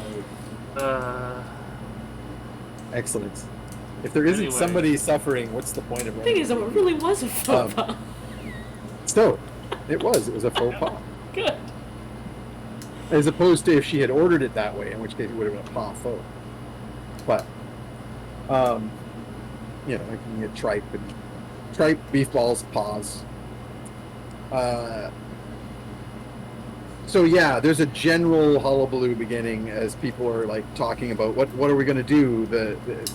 Excellent. If there isn't Anyway. somebody suffering, what's the point of The Randy? thing is, it really was a faux pas. So, it was a faux pas. Good. as opposed to if she had ordered it that way, in which case it would have been a pas faux. But, you know, I can get tripe, beef balls, paws. So yeah, there's a general hullabaloo beginning as people are like talking about what are we going to do?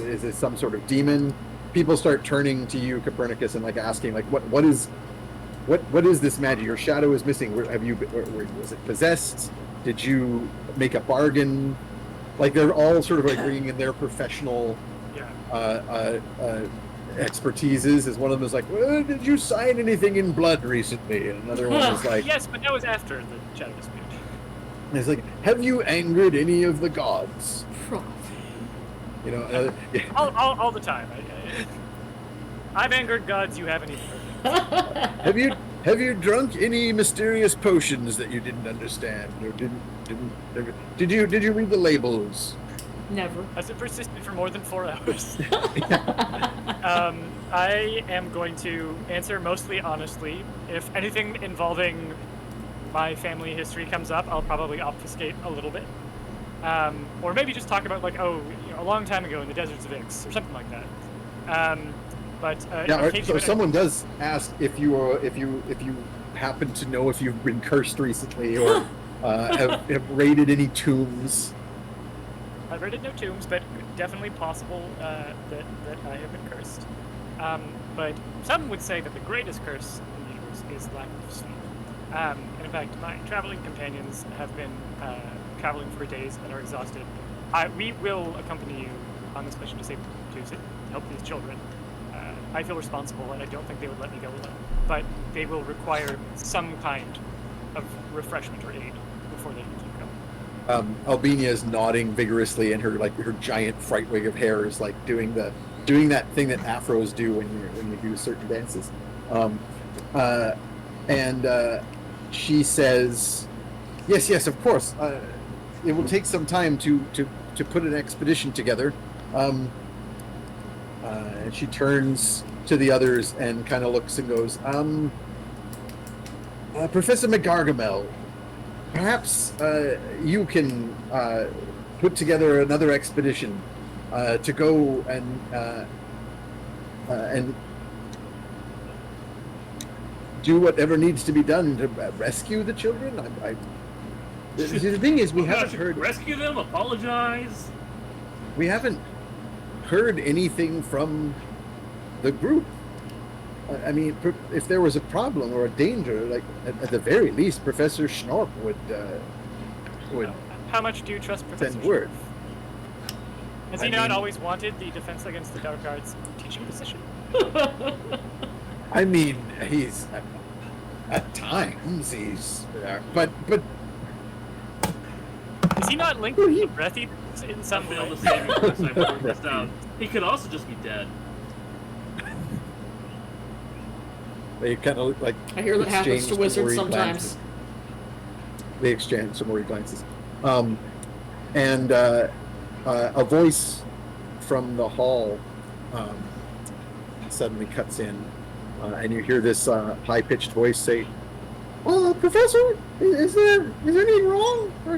Is it some sort of demon? People start turning to you, Copernicus, and like asking like what is this magic? Your shadow is missing. Was it possessed? Did you make a bargain? Like they're all sort of like bringing in their professional expertises. As one of them is like, well, did you sign anything in blood recently? And another one is like, yes, but that was after the shadow dispute. And it's like, have you angered any of the gods? Probably. You know, all the time. I've angered gods you haven't even heard of. Have you drunk any mysterious potions that you didn't understand, or did you read the labels? Never. Has it persisted for more than 4 hours? I am going to answer mostly honestly. If anything involving my family history comes up, I'll probably obfuscate a little bit. Or maybe just talk about like, oh, you know, a long time ago in the deserts of Ix, or something like that. So someone does ask if you happen to know if you've been cursed recently, or have raided any tombs. I've raided no tombs, but definitely possible that I have been cursed. But some would say that the greatest curse in the universe is lack of sleep. And in fact, my traveling companions have been traveling for days and are exhausted. We will accompany you on this mission to help these children. I feel responsible, and I don't think they would let me go alone. But they will require some kind of refreshment or aid before they can keep going. Albina is nodding vigorously, and her giant fright wig of hair is like doing that thing that afros do when you do certain dances. She says, yes, of course. It will take some time to put an expedition together. And she turns to the others and kind of looks and goes, Professor McGargamel, perhaps you can put together another expedition to go and do whatever needs to be done to rescue the children. The thing is, we haven't heard... Rescue them, apologize. We haven't heard anything from the group. I mean, if there was a problem or a danger, like at the very least, Professor Schnorp would. How much do you trust Professor send word? Has he not always wanted the Defense Against the Dark Arts teaching position? I mean, he's at times but is he not linked to the Breath Eaters in some way? He could also just be dead. They kind of like. I hear that happens to wizards sometimes. They exchange some worried glances, and a voice from the hall suddenly cuts in, and you hear this high-pitched voice say, Professor, is there anything wrong? Are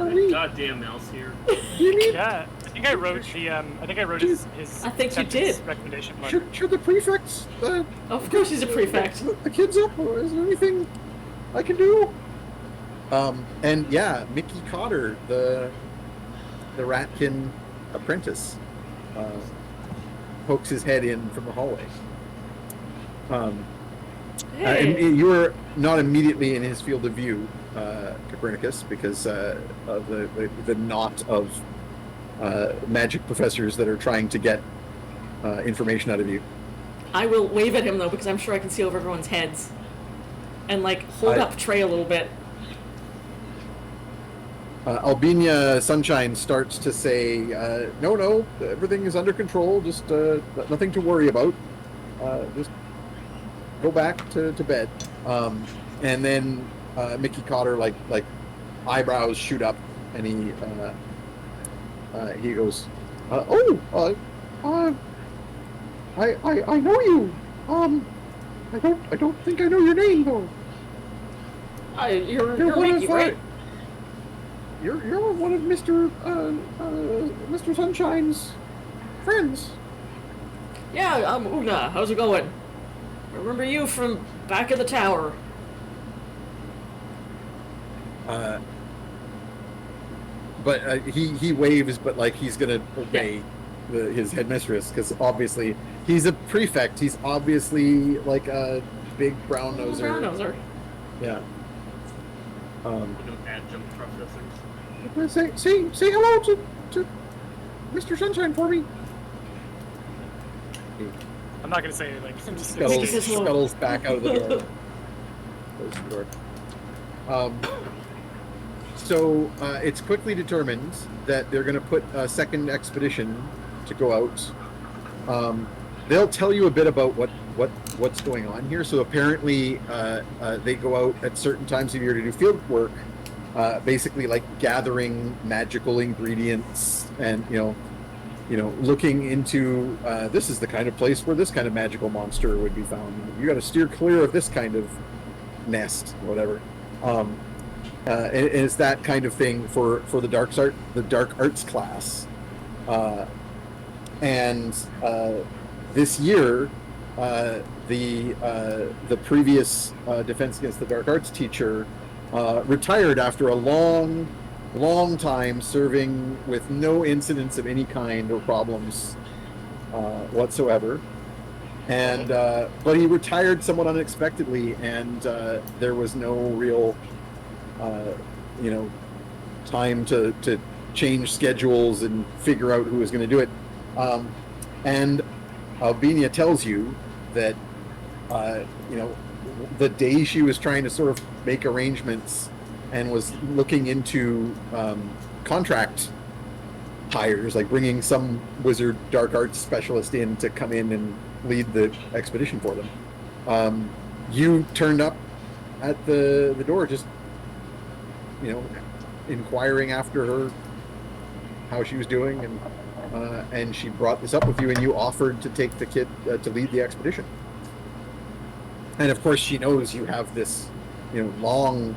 we... Goddamn mouse here. Yeah, I think I wrote his I think you did. Recommendation. Should the prefects? Of course, he's a prefect. The kids up. Or is there anything I can do? And yeah, Mickey Cotter, the Ratkin apprentice, pokes his head in from the hallway. And you were not immediately in his field of view, Copernicus, because of the knot of magic professors that are trying to get information out of you. I will wave at him though, because I'm sure I can see over everyone's heads, and like hold up Trey a little bit. Albina Sunshine starts to say, no, everything is under control, just nothing to worry about. Just go back to bed. And then Mickey Cotter like eyebrows shoot up, and he goes, I know you. I don't think I know your name though. You're Mickey, right? you're one of Mr. Sunshine's friends. Yeah, I'm Una. How's it going? I remember you from back of the tower. But he waves, but like he's gonna obey his headmistress because obviously he's a prefect. He's obviously like a big brown noser. Brown noser. Yeah. Like an adjunct professors. Say hello to Mr. Sunshine for me. I'm not gonna say anything. I'm just Scuttles back out of the door. Close the door. So it's quickly determined that they're going to put a second expedition to go out. They'll tell you a bit about what's going on here. So apparently they go out at certain times of year to do field work, basically like gathering magical ingredients and looking into this is the kind of place where this kind of magical monster would be found. You got to steer clear of this kind of nest, whatever. And it's that kind of thing for the dark arts class. And this year, the previous defense against the dark arts teacher retired after a long time serving with no incidents of any kind or problems whatsoever. And but he retired somewhat unexpectedly, and there was no real time to change schedules and figure out who was going to do it. And Albania tells you that the day she was trying to sort of make arrangements and was looking into contract hires, like bringing some wizard dark arts specialist in to come in and lead the expedition for them. You turned up at the door, just inquiring after her, how she was doing, and she brought this up with you, and you offered to take the kid to lead the expedition. And of course, she knows you have this, long,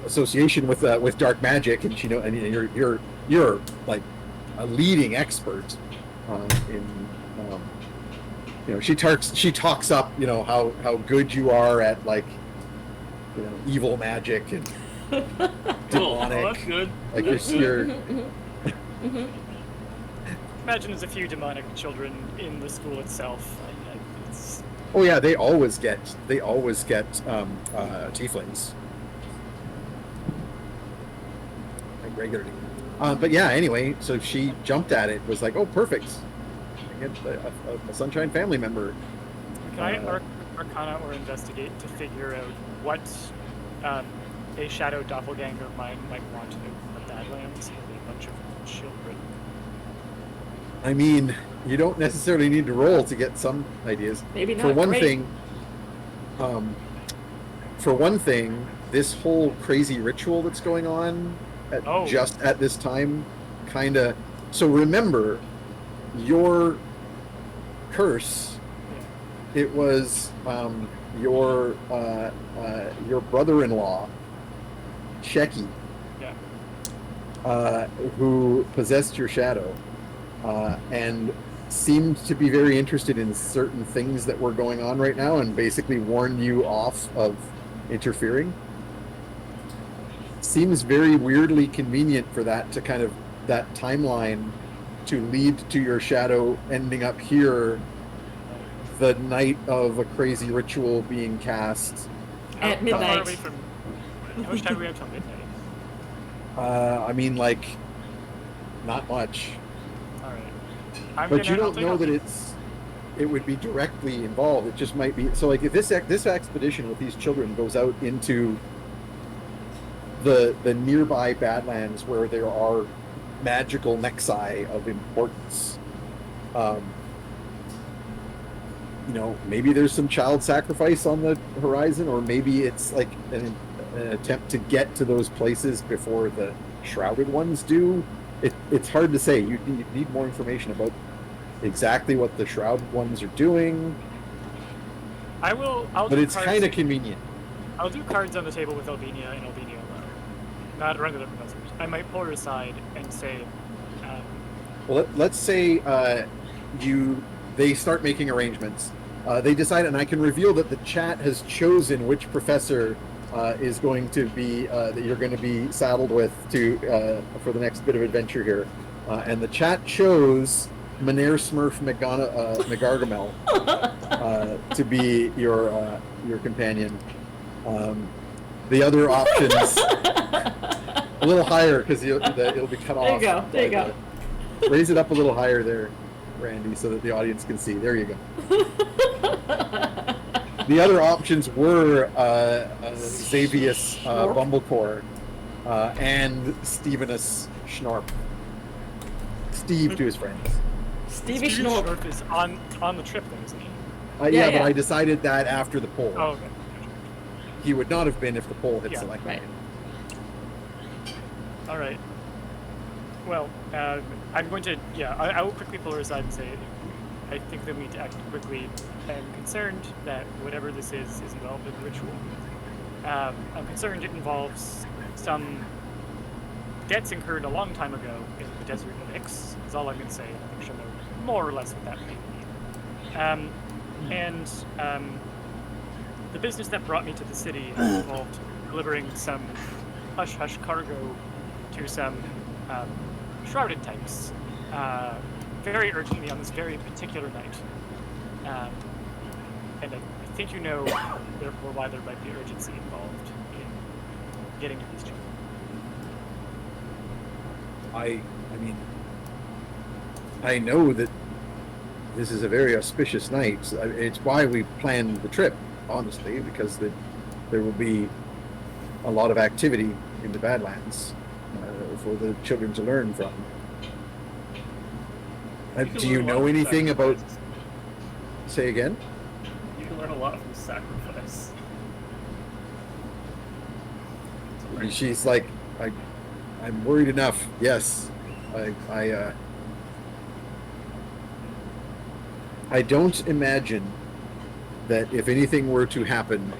association with dark magic, and and you're like a leading expert in. She talks up, how good you are at like, evil magic and demonic. Oh, that's good. Like you're Imagine there's a few demonic children in the school itself. It's... Oh yeah, they always get tieflings. Like regularly. But yeah, anyway, so she jumped at it, was like, oh, perfect. I get a Sunshine family member. Can I Arcana or investigate to figure out what a shadow doppelganger of mine might want to do in the Badlands with a bunch of children? I mean, you don't necessarily need to roll to get some ideas. Maybe not. For one great. thing, this whole crazy ritual that's going on just at this time, kind of. So remember, your curse. It was your brother-in-law, Shecky, who possessed your shadow, and seemed to be very interested in certain things that were going on right now, and basically warned you off of interfering. Seems very weirdly convenient for that to kind of that timeline to lead to your shadow ending up here the night of a crazy ritual being cast at midnight. How far away from? How much time do we have till midnight? I mean, like, not much. All right. But you don't know that it would be directly involved. It just might be. So, like, if this expedition with these children goes out into the nearby Badlands where there are magical nexi of importance, maybe there's some child sacrifice on the horizon, or maybe it's like an attempt to get to those places before the shrouded ones do. It's hard to say. You need more information about exactly what the shrouded ones are doing. I'll but do it's cards. kind of convenient. I'll do cards on the table with Albania and Albania alone. not run to the professors. I might pull her aside and say, Well, let's say they start making arrangements. They decide, and I can reveal that the chat has chosen which professor is going to be that you're going to be saddled with for the next bit of adventure here. And the chat chose Meneer Smurf McGargamel to be your companion. The other options a little higher because it'll be cut off. There you go. Raise it up a little higher there, Randy, so that the audience can see. There you go. The other options were Xavius Bumblecore and Stevenus Schnorp. Steve to his friends. Stevie Schnorp. Schnorp is on the trip, though, isn't he? Yeah, but I decided that after the poll. Oh, okay. He would not have been if the poll had Yeah, selected right. him. All right. Well, I'm going to, I will quickly pull her aside and say, I think that we need to act quickly. I'm concerned that whatever this is involved in a ritual. I'm concerned it involves some debts incurred a long time ago in the desert of Ix, is all I'm going to say. I think she'll know more or less what that may mean. The business that brought me to the city involved delivering some hush-hush cargo to some shrouded types very urgently on this very particular night. And I think you know, therefore, why there might be urgency involved in getting to these children. I know that this is a very auspicious night. It's why we planned the trip, honestly, because there will be a lot of activity in the Badlands for the children to learn from. Do you know anything about... Say again? You can learn a lot from sacrifice. She's like, I'm worried enough. Yes, I don't imagine that if anything were to happen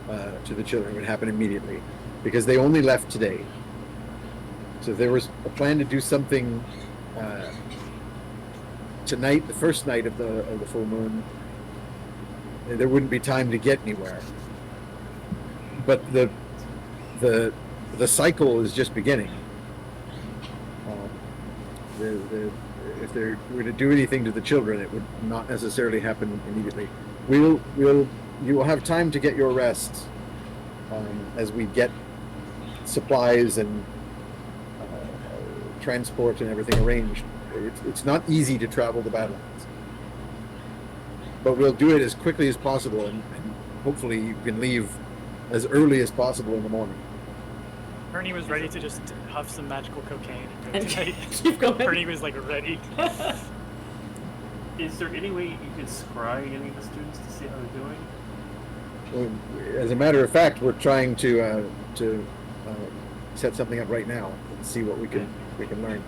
to the children, it would happen immediately, because they only left today. So if there was a plan to do something tonight, the first night of the full moon, there wouldn't be time to get anywhere. But the cycle is just beginning. If they're going to do anything to the children, it would not necessarily happen immediately. You will have time to get your rest as we get supplies and transport and everything arranged. It's not easy to travel the Badlands, but we'll do it as quickly as possible, and hopefully you can leave as early as possible in the morning. Ernie was ready to just huff some magical cocaine and go tonight. Keep going. Ernie was like ready. Is there any way you could scry any of the students to see how they're doing? Well, as a matter of fact, we're trying to set something up right now and see what we can learn.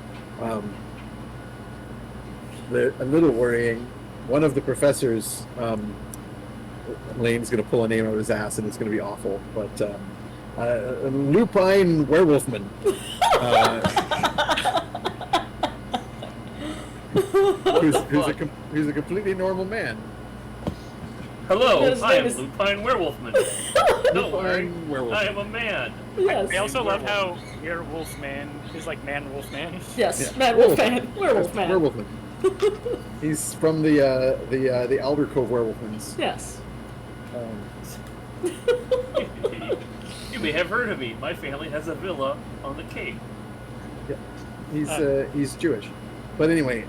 A little worrying. One of the professors, Lane's going to pull a name out of his ass, and it's going to be awful. But Lupine Werewolfman. Who's a completely normal man. Hello, His I name am is- Lupine Werewolfman. Don't worry, Lupine Werewolfman. I am a man. Yes. I also love how Werewolf Man is like Man Wolf Man. Yes. Yeah. Mad Wolf Man. Werewolf Man. Werewolfman. He's from the Alder Cove Werewolfmans. Yes. You may have heard of me. My family has a villa on the Cape. Yeah, he's Jewish, but anyway,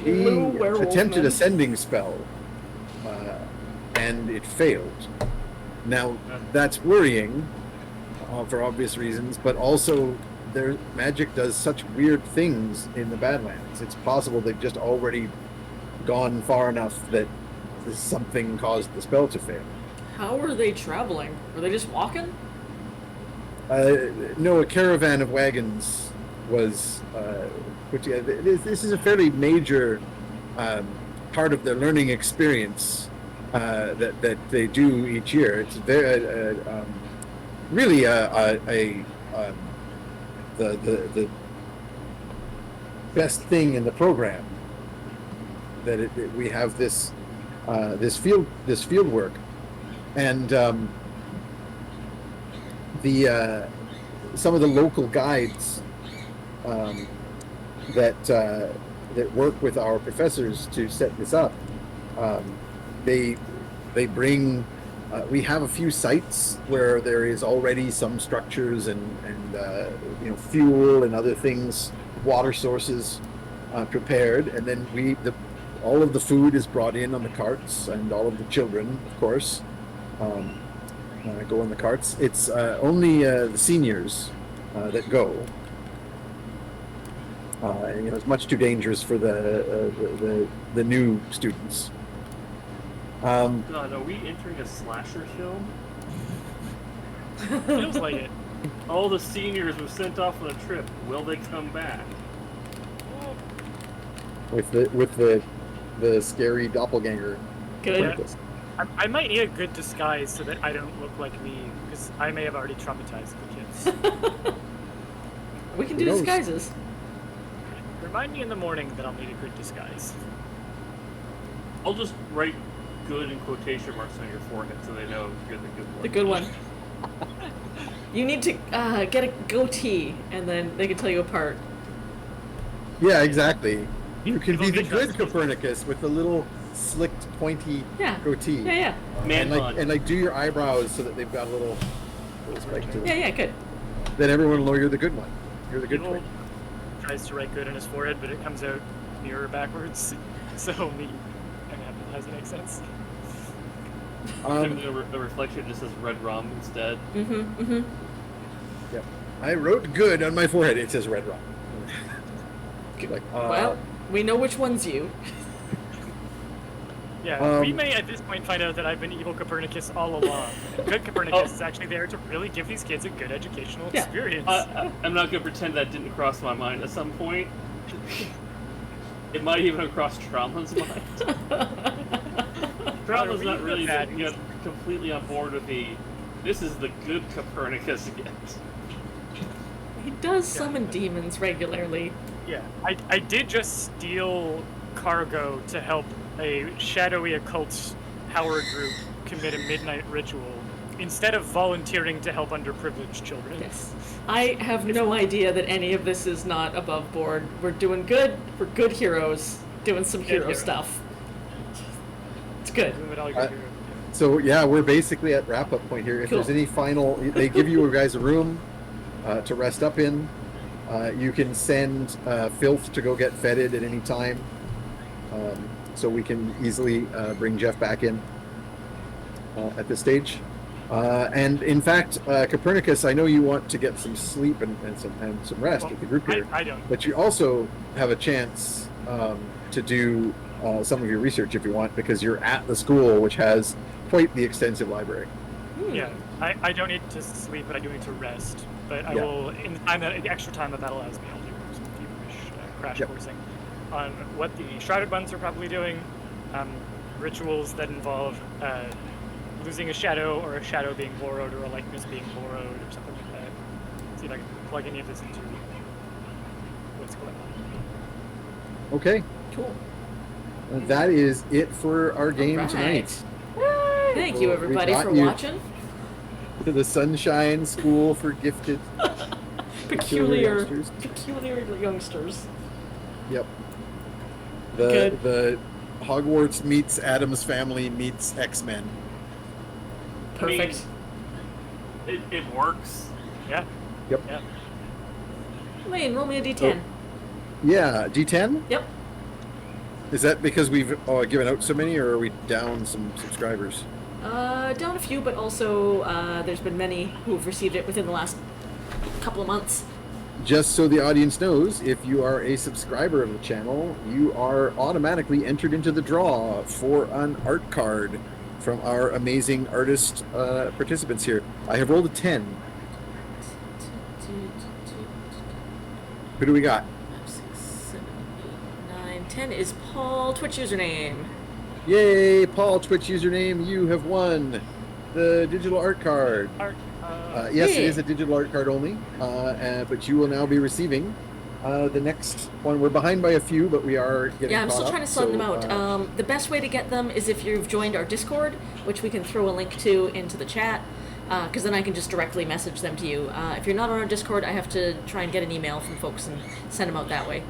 he Little werewolf attempted man. a sending spell, and it failed. Now that's worrying for obvious reasons, but also their magic does such weird things in the Badlands. It's possible they've just already gone far enough that something caused the spell to fail. How are they traveling? Are they just walking? No, a caravan of wagons was put together. This is a fairly major part of their learning experience. that they do each year. It's very really the best thing in the program that we have this field work, and the some of the local guides that work with our professors to set this up. They bring. We have a few sites where there is already some structures and fuel and other things, water sources prepared, and then all of the food is brought in on the carts, and all of the children, of course, go on the carts. It's only the seniors that go. It's much too dangerous for the new students. God, are we entering a slasher film? Feels like it. All the seniors were sent off on a trip. Will they come back? With the scary doppelganger. Good. I might need a good disguise so that I don't look like me, because I may have already traumatized the kids. We can do Who knows? disguises. Remind me in the morning that I'll need a good disguise. I'll just write "good" in quotation marks on your forehead so they know you're the good one. The good one. You need to get a goatee, and then they can tell you apart. Yeah, exactly. You can People be the get good trust- Copernicus with the little slicked, pointy Yeah. goatee. Yeah, Man bun. And do your eyebrows so that they've got a little spike to them. yeah. Yeah, good. Then everyone will know you're the good one. You're the good People twin. tries to write good on his forehead, but it comes out mirror backwards. So me, and that makes sense. The reflection just says red rum instead. Yep. I wrote good on my forehead. It says red rum. Like, Well, we know which one's you. Yeah, we may at this point find out that I've been evil Copernicus all along. And good Copernicus is actually there to really give these kids a good educational Yeah. experience. I'm not going to pretend that didn't cross my mind at some point. It might even have crossed Trauma's mind. Trauma's not really completely on board with this is the good Copernicus yet. He does summon demons regularly. Yeah, I did just steal cargo to help a shadowy occult power group commit a midnight ritual instead of volunteering to help underprivileged children. Yes. I have no idea that any of this is not above board. We're doing good. We're good heroes doing some hero hero. stuff. It's good. Doing what all your heroes do. So yeah, we're basically at wrap-up point here. If Cool. there's any final, they give you guys a room to rest up in. You can send Filth to go get feted at any time, so we can easily bring Jeff back in at this stage. And in fact, Copernicus, I know you want to get some sleep and some rest with the group here, I don't. but you also have a chance to do some of your research if you want, because you're at the school, which has quite the extensive library. Yeah, I don't need to sleep, but I do need to rest. But I will, in the extra time that allows me, I'll do some feverish crash coursing on what the Shrouded Ones are probably doing, rituals that involve losing a shadow, or a shadow being borrowed, or a likeness being borrowed, or something like that. See if I can plug any of this into what's going on. Okay, Cool. that is it for our game Alright. tonight. Thank you, Well, everybody, we got for you. watching. To the Sunshine School for Gifted Peculiar Youngsters. youngsters. Yep. Good. The Hogwarts meets Addams Family meets X-Men. Perfect. It works. Yeah. Yep. Yeah. Lane, roll me a d10. Yeah, D10? Yep. Is that because we've given out so many, or are we down some subscribers? Down a few, but also there's been many who have received it within the last couple of months. Just so the audience knows, if you are a subscriber of the channel, you are automatically entered into the draw for an art card from our amazing artist participants here. I have rolled a 10. Who do we got? 5, 6, 7, 8, 9, 10 is Paul, Twitch username. Yay, Paul, Twitch username, you have won the digital art card. Yes, it Yeah. is a digital art card only, but you will now be receiving the next one. We're behind by a few, but we are getting Yeah, I'm caught still up, trying to sort them so, out. The best way to get them is if you've joined our Discord, which we can throw a link to into the chat, because then I can just directly message them to you. If you're not on our Discord, I have to try and get an email from folks and send them out that way.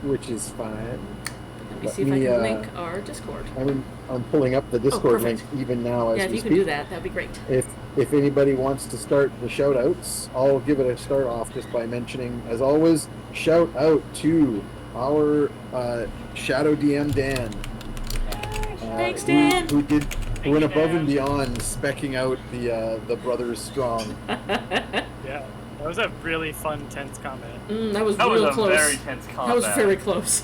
which is fine. Let me Let see if I me, can link our Discord. I'm pulling up the Discord link perfect. even now as Yeah, if we you speak. can do that, that'd be great. If anybody wants to start the shout outs, I'll give it a start off just by mentioning, as always, shout out to our Shadow DM Dan. Thanks, Dan. Who went you, above Dan. and beyond specking out the Brothers Strong. Yeah, that was a really fun, tense combat. That was That real was a close. very tense combat. That was very close.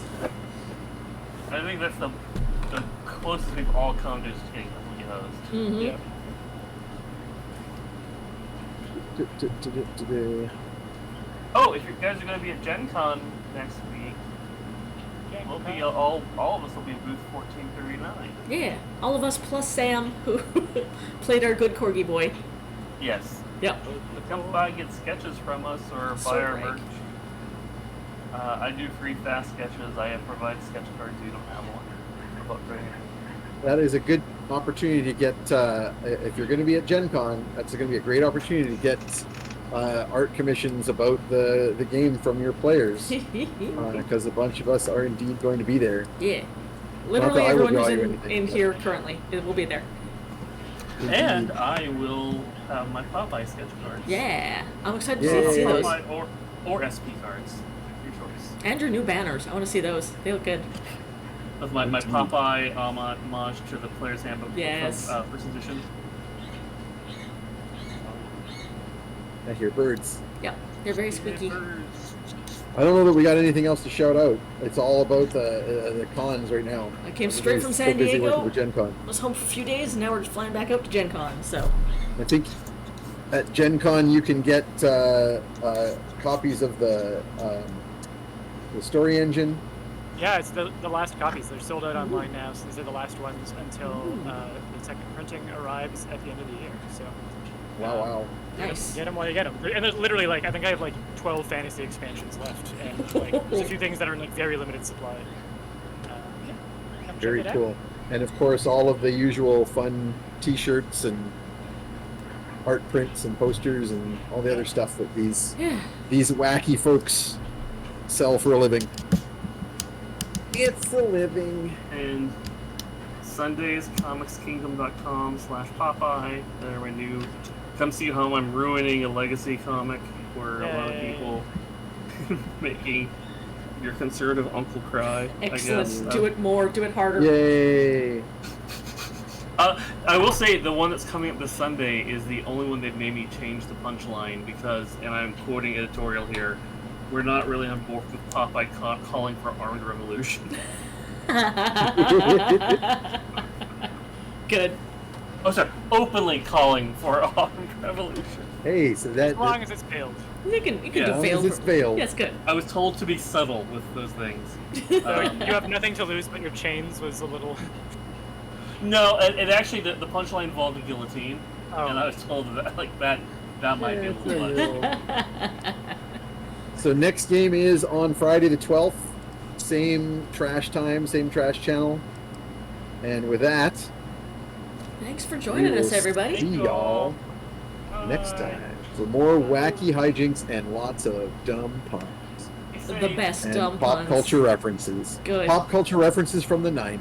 I think that's the closest we've all come to just getting completely hosed. Mm-hmm. Yeah. Oh, if you guys are going to be at Gen Con next week, we'll be all of us will be booth 1439. Yeah, all of us plus Sam, who played our good corgi boy. Yes. Yep. So come by and get sketches from us or So buy our great. merch. I do free fast sketches. I provide sketch cards. You don't have one. About right here. That is a good opportunity to get, if you're going to be at Gen Con, that's going to be a great opportunity to get art commissions about the game from your players. Because a bunch of us are indeed going to be there. Yeah. Not Literally that I will everyone who's draw you in anything, in but- here currently it will be there. And I will have my Popeye sketch cards. Yeah. I'm excited Yay. to see those. Popeye or SP cards. Your choice. And your new banners. I want to see those. They look good. Of my Popeye homage to the Player's Handbook Yes. first edition. I hear birds. Yep. They're very squeaky. I don't know that we got anything else to shout out. It's all about the cons right now. I came straight from Everybody's San so busy Diego. working for Gen Con. Was home for a few days, and now we're flying back up to Gen Con. So I think at Gen Con you can get copies of the story engine. Yeah, it's the last copies. They're sold out online now, so these are the last ones until the second printing arrives at the end of the year. So Wow. nice. get them while you get them. And there's literally I think I have 12 fantasy expansions left, and there's a few things that are in very limited supply. Yeah, come check Very it out. cool. And of course, all of the usual fun T-shirts and art prints and posters and all the other stuff that these Yeah. wacky folks sell for a living. It's a living. And Sundays, comicskingdom.com/Popeye. They're my new. Come see how I'm ruining a legacy comic where a lot of Yay. people making your conservative uncle cry. Excellent. I guess. Do it more. Do it harder. Yay! I will say the one that's coming up this Sunday is the only one they've made me change the punchline because, and I'm quoting editorial here, we're not really on board with Popeye calling for armed revolution. Good. Oh, sorry, openly calling for armed revolution. Hey, so that As long as it's failed. You can Yeah. do As long fail. as it's failed. Yes, good. I was told to be subtle with those things. So you have nothing to lose, but your chains was a little. No, it actually the punchline involved a guillotine, Oh. and I was told that that might be a little much. So next game is on Friday the 12th. Same trash time, same trash channel. And with that, Thanks for we joining will us, everybody. see y'all next time for more wacky hijinks and lots of dumb puns. The best And dumb pop puns. culture references. Good. Pop culture references from the 90s.